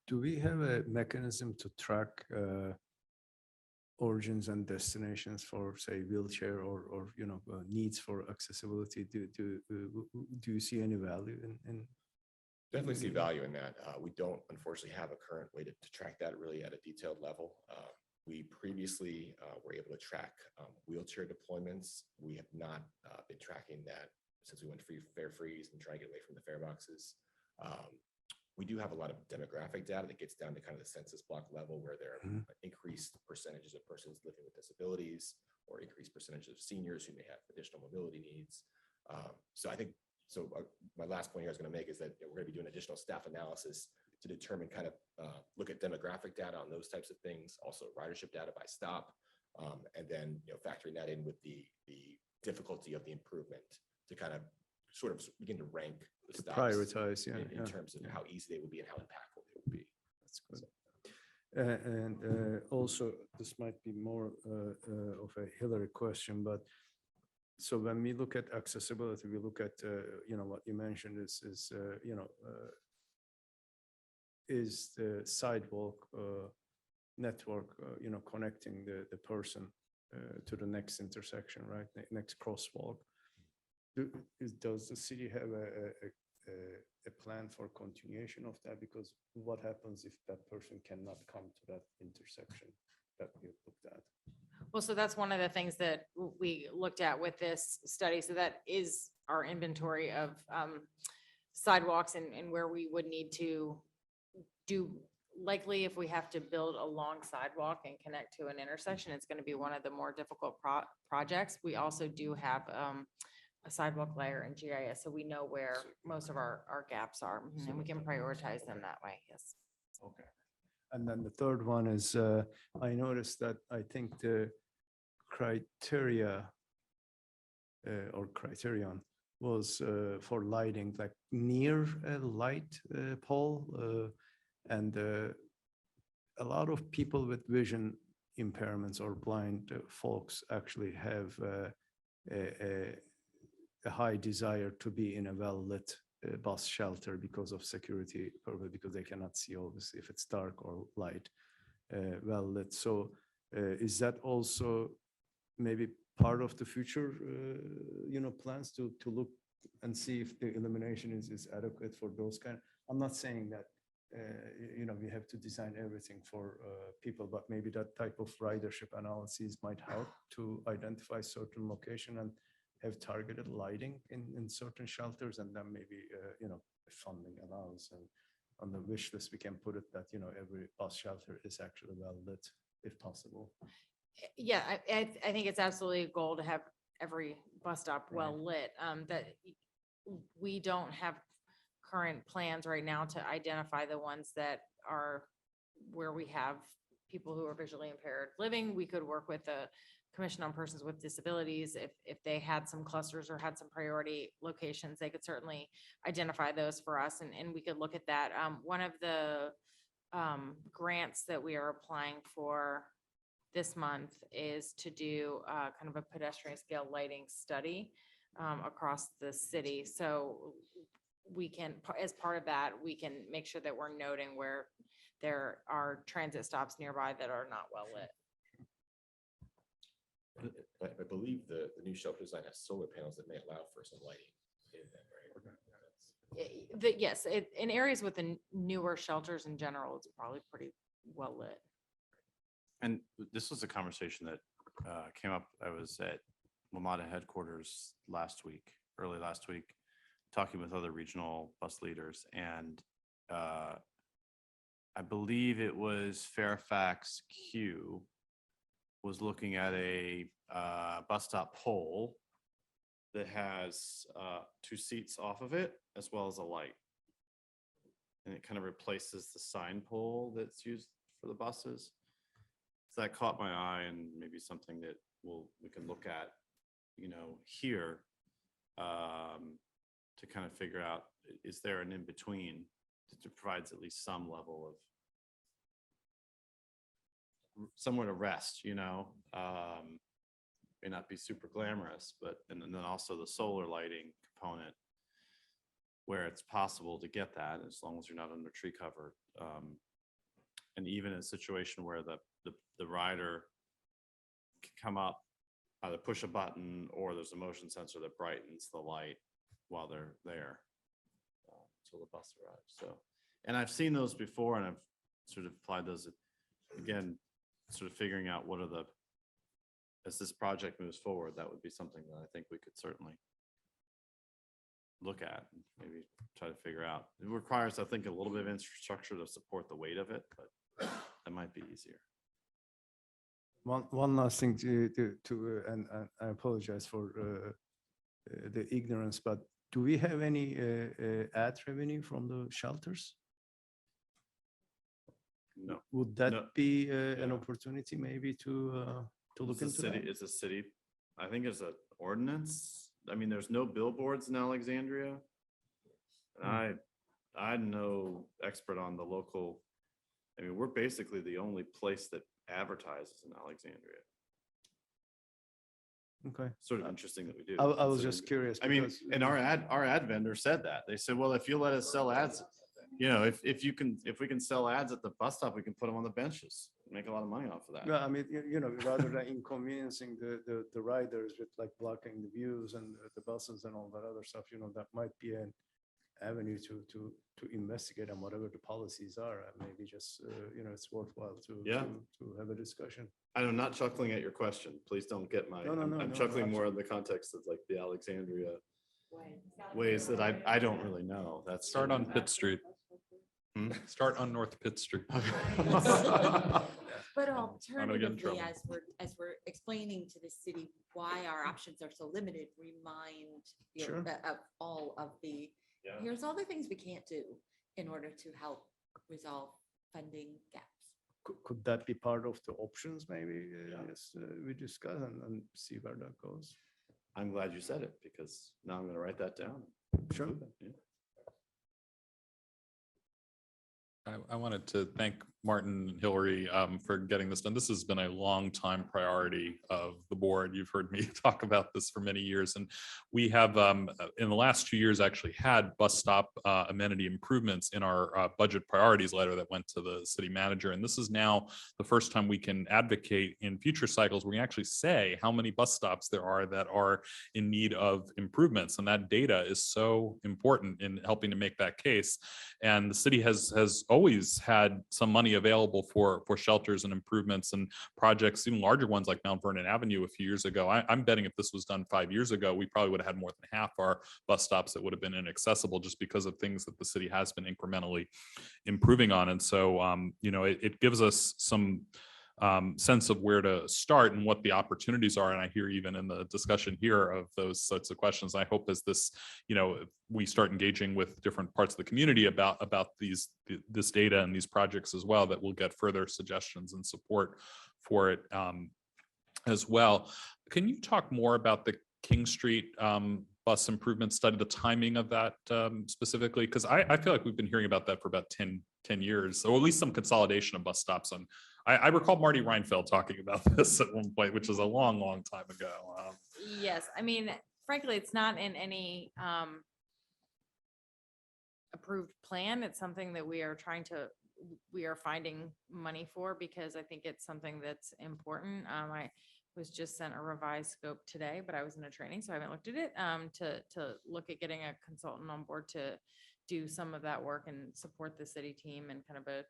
Do we have a mechanism to track origins and destinations for, say, wheelchair or needs for accessibility? Do you see any value in? Definitely see value in that. We don't unfortunately have a current way to track that really at a detailed level. We previously were able to track wheelchair deployments. We have not been tracking that since we went fare freeze and trying to get away from the fare boxes. We do have a lot of demographic data that gets down to kind of the census block level, where there are increased percentages of persons living with disabilities or increased percentages of seniors who may have additional mobility needs. My last point here I was going to make is that we're going to be doing additional staff analysis to determine kind of look at demographic data on those types of things, also ridership data by stop, and then factoring that in with the difficulty of the improvement to kind of sort of begin to rank the stops, prioritize, in terms of how easy they would be and how impactful they would be. That's good. And also, this might be more of a Hillary question, but so when we look at accessibility, we look at what you mentioned is the sidewalk network connecting the person to the next intersection, right? Next crosswalk. Does the city have a plan for continuation of that? Because what happens if that person cannot come to that intersection that we looked at? Well, so that's one of the things that we looked at with this study. So that is our inventory of sidewalks and where we would need to do, likely if we have to build a long sidewalk and connect to an intersection, it's going to be one of the more difficult projects. We also do have a sidewalk layer in GIS, so we know where most of our gaps are, and we can prioritize them that way. Yes. Okay. And then the third one is, I noticed that I think the criteria or criterion was for lighting, like near a light pole, and a lot of people with vision impairments or blind folks actually have a high desire to be in a well-lit bus shelter because of security purpose, because they cannot see obviously if it's dark or light, well lit. So Is that also maybe part of the future, plans to look and see if the illumination is adequate for those kind? I'm not saying that, we have to design everything for people, but maybe that type of ridership analysis might help to identify certain location and have targeted lighting in certain shelters, and then maybe, if funding allows, and on the wish list, we can put it that, every bus shelter is actually well lit if possible. Yeah, I think it's absolutely a goal to have every bus stop well lit. That we don't have current plans right now to identify the ones that are where we have people who are visually impaired living. We could work with the Commission on Persons with Disabilities. If they had some clusters or had some priority locations, they could certainly identify those for us, and we could look at that. One of the grants that we are applying for this month is to do kind of a pedestrian scale lighting study across the city. So we can, as part of that, we can make sure that we're noting where there are transit stops nearby that are not well lit. I believe the new shelter design has solar panels that may allow for some lighting in them, right? Yes, in areas with the newer shelters in general, it's probably pretty well lit. And this was a conversation that came up. I was at WMATA headquarters early last week, talking with other regional bus leaders. And I believe it was Fairfax Q was looking at a bus stop pole that has 2 seats off of it, as well as a light. And it kind of replaces the sign pole that's used for the buses. So that caught my eye, and maybe something that we can look at, here to kind of figure out, is there an in-between that provides at least some level of somewhere to rest, may not be super glamorous, but, and then also the solar lighting component where it's possible to get that as long as you're not under tree cover. And even in a situation where the rider can come up, either push a button or there's a motion sensor that brightens the light while they're there until the bus arrives. So, and I've seen those before, and I've sort of applied those again, sort of figuring out as this project moves forward, that would be something that I think we could certainly look at and maybe try to figure out. It requires, I think, a little bit of infrastructure to support the weight of it, but that might be easier. One last thing and I apologize for the ignorance, but do we have any ad revenue from the shelters? No. Would that No. be an opportunity maybe to look into that? It's a city, I think it's an ordinance. I mean, there's no billboards in Alexandria. And I'm no expert on the local. I mean, we're basically the only place that advertises in Alexandria. Okay. Sort of interesting that we do. I was just curious. I mean, because- and our ad vendor said that. They said, well, if you let us sell ads, if we can sell ads at the bus stop, we can put them on the benches, make a lot of money off of that. Yeah, I mean, rather than inconveniencing the riders with like blocking the views and the buses and all that other stuff, that might be an avenue to investigate, and whatever the policies are, and maybe just, it's worthwhile to have a discussion. I'm not chuckling at your question. Please don't get my, I'm chuckling more in the context of like the Alexandria ways that I don't really know. That's Start on Pitt Street. Start on North Pitt Street. But gonna get in trouble. alternatively, as we're explaining to the city why our options are so limited, remind Sure. of all of the, here's all the things we can't do in order to help resolve funding gaps. Could that be part of the options maybe? Yes, we discuss and see where that goes. I'm glad you said it, because now I'm going to write that down. Sure. I wanted to thank Martin, Hillary, for getting this done. This has been a long time priority of the board. You've heard me talk about this for many years. And we have, in the last 2 years, actually had bus stop amenity improvements in our budget priorities letter that went to the city manager. And this is now the first time we can advocate in future cycles where we actually say how many bus stops there are that are in need of improvements. And that data is so important in helping to make that case. And the city has always had some money available for shelters and improvements and projects, even larger ones like Mount Vernon Avenue a few years ago. I'm betting if this was done 5 years ago, we probably would have had more than half our bus stops that would have been inaccessible just because of things that the city has been incrementally improving on. And so, it gives us some sense of where to start and what the opportunities are. And I hear even in the discussion here of those sorts of questions. I hope as this, we start engaging with different parts of the community about this data and these projects as well, that we'll get further suggestions and support for it as well. Can you talk more about the King Street bus improvement study, the timing of that specifically? Because I feel like we've been hearing about that for about 10 years, or at least some consolidation of bus stops. And I recall Marty Reinfeld talking about this at one point, which is a long, long time ago. Yes, I mean, frankly, it's not in any approved plan. It's something that we are finding money for, because I think it's something that's important. I was just sent a revised scope today, but I was in a training, so I haven't looked at it, to look at getting a consultant on board to do some of that work and support the city team, and kind of a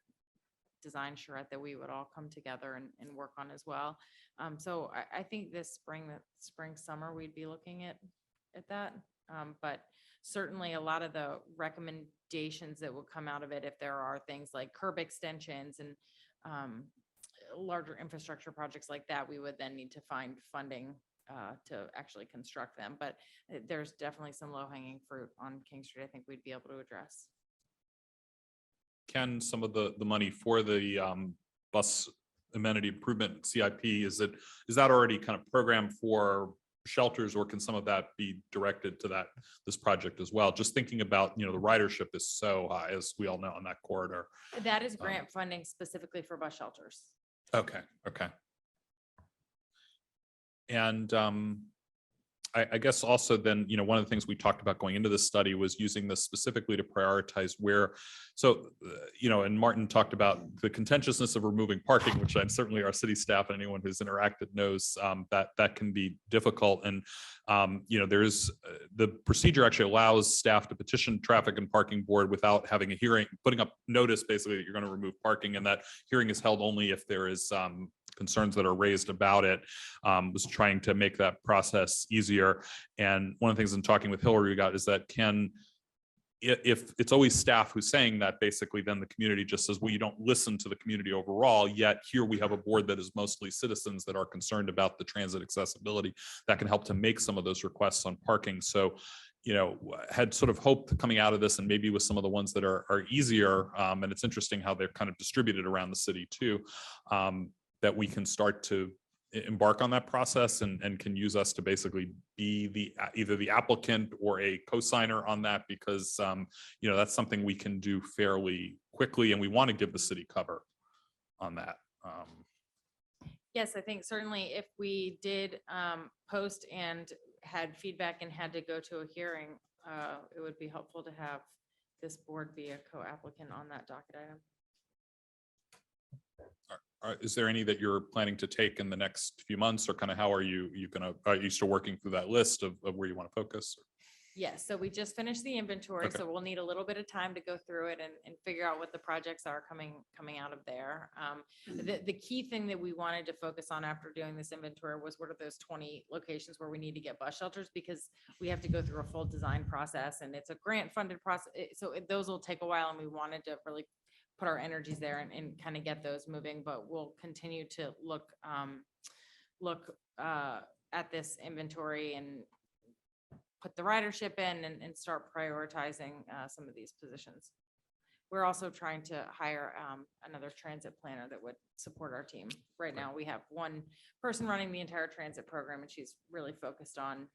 design charrette that we would all come together and work on as well. So I think this spring, summer, we'd be looking at that. But certainly a lot of the recommendations that would come out of it, if there are things like curb extensions and larger infrastructure projects like that, we would then need to find funding to actually construct them. But there's definitely some low hanging fruit on King Street I think we'd be able to address. Can some of the money for the bus amenity improvement CIP, is that already kind of programmed for shelters, or can some of that be directed to this project as well? Just thinking about, the ridership is so high, as we all know, on that corridor. That is grant funding specifically for bus shelters. Okay. And I guess also then, one of the things we talked about going into this study was using this specifically to prioritize where, and Martin talked about the contentiousness of removing parking, which certainly our city staff and anyone who's interacted knows that can be difficult. And, there's the procedure actually allows staff to petition traffic and parking board without having a hearing, putting up notice basically that you're going to remove parking, and that hearing is held only if there is concerns that are raised about it. Was trying to make that process easier. And one of the things in talking with Hillary we got is that if it's always staff who's saying that, basically then the community just says, well, you don't listen to the community overall, yet here we have a board that is mostly citizens that are concerned about the transit accessibility that can help to make some of those requests on parking. So had sort of hoped coming out of this, and maybe with some of the ones that are easier, and it's interesting how they're kind of distributed around the city too, that we can start to embark on that process and can use us to basically be either the applicant or a co-signer on that, because that's something we can do fairly quickly, and we want to give the city cover on that. Yes, I think certainly if we did post and had feedback and had to go to a hearing, it would be helpful to have this board be a co-applicant on that docket item. Is there any that you're planning to take in the next few months, or kind of how are you still working through that list of where you want to focus? Yes, so we just finished the inventory, Okay. so we'll need a little bit of time to go through it and figure out what the projects are coming out of there. The key thing that we wanted to focus on after doing this inventory was what are those 20 locations where we need to get bus shelters, because we have to go through a full design process, and it's a grant funded process. So those will take a while, and we wanted to really put our energies there and kind of get those moving, but we'll continue to look at this inventory and put the ridership in and start prioritizing some of these positions. We're also trying to hire another transit planner that would support our team. Right now, we have one person running the entire transit program, and she's really focused on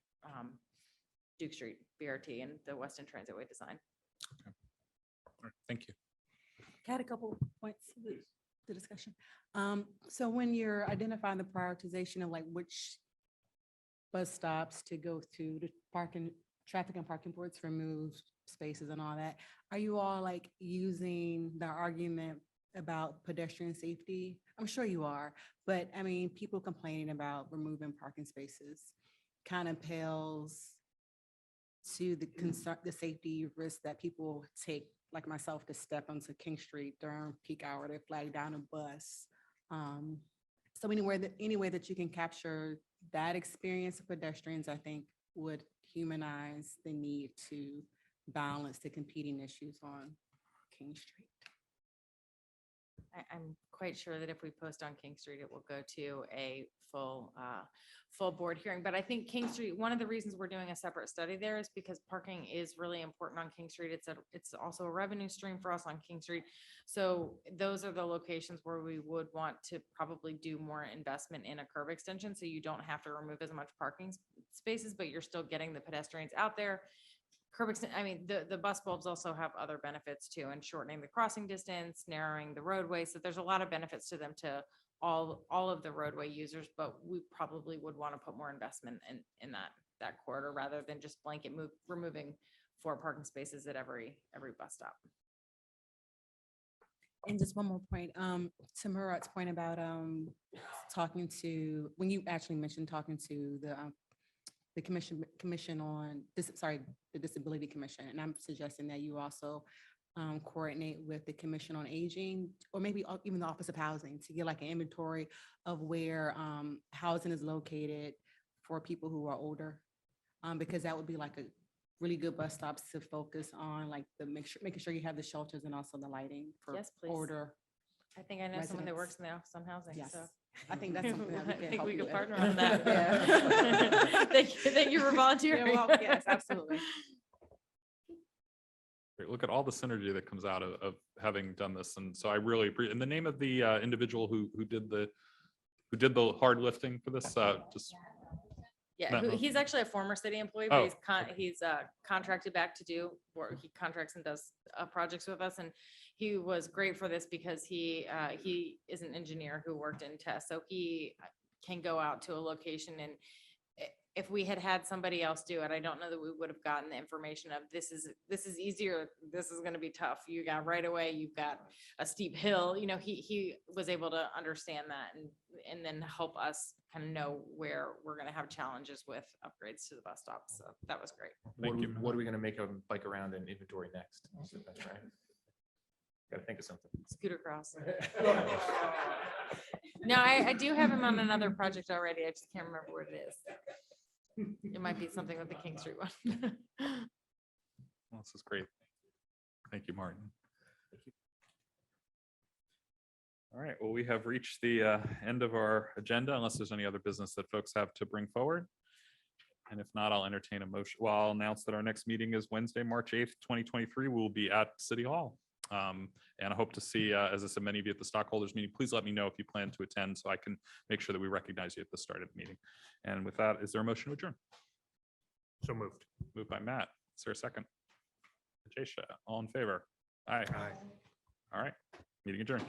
Duke Street BRT and the Weston Transitway design. Okay. All right. Thank you. Got a couple points. the discussion. So when you're identifying the prioritization of like which bus stops to go to, the parking, traffic and parking boards remove spaces and all that, are you all like using the argument about pedestrian safety? I'm sure you are, but I mean, people complaining about removing parking spaces kind of pales to the concern, the safety risk that people take, like myself, to step onto King Street during peak hour to flag down a bus. So any way that you can capture that experience of pedestrians, I think would humanize the need to balance the competing issues on King Street. I'm quite sure that if we post on King Street, it will go to a full board hearing. But I think King Street, one of the reasons we're doing a separate study there is because parking is really important on King Street. It's also a revenue stream for us on King Street. So those are the locations where we would want to probably do more investment in a curb extension. So you don't have to remove as much parking spaces, but you're still getting the pedestrians out there. I mean, the bus bulbs also have other benefits too, and shortening the crossing distance, narrowing the roadway. So there's a lot of benefits to them, to all of the roadway users, but we probably would want to put more investment in that corridor rather than just blanket removing 4 parking spaces at every bus stop. And just one more point, to Murat's point about talking to, when you actually mentioned talking to the commission on this, sorry, the Disability Commission, and I'm suggesting that you also coordinate with the Commission on Aging, or maybe even the Office of Housing, to get like an inventory of where housing is located for people who are older, because that would be like a really good bus stops to focus on, like making sure you have the shelters and also the lighting for Yes, please. older. I think I know someone that residents. works in the Office on Housing. Yes. So I think that's something that we I can think help we you could with. partner on that. Yeah. Thank you for volunteering. You're welcome. Yes, absolutely. Great. Look at all the synergy that comes out of having done this. And so I really appreciate, in the name of the individual who did the hard lifting for this, just Yeah, No. he's actually a former city employee, Oh, but he's contracted back to do work. He contracts and does projects with us, and he was great for this because he is an engineer who worked in test, so he can go out to a location. And if we had somebody else do it, I don't know that we would have gotten the information of this is easier, this is going to be tough. You got right away, you've got a steep hill. You know, he was able to understand that and then help us kind of know where we're going to have challenges with upgrades to the bus stops. So that was great. Thank you. What are we gonna make a bike around and inventory next? That's right. Gotta think of something. Scooter cross. No, I do have him on another project already. I just can't remember what it is. It might be something with the King Street one. Well, this is great. Thank you, Martin. All right, well, we have reached the end of our agenda, unless there's any other business that folks have to bring forward. And if not, I'll entertain a motion. Well, I'll announce that our next meeting is Wednesday, March 8th, 2023. We'll be at City Hall. And I hope to see, as I said, many of you at the stockholders meeting. Please let me know if you plan to attend so I can make sure that we recognize you at the start of the meeting. And with that, is there a motion to adjourn? So moved. Moved by Matt. Is there a second? Ajay, all in favor? Aye. Aye. All right, meeting adjourned.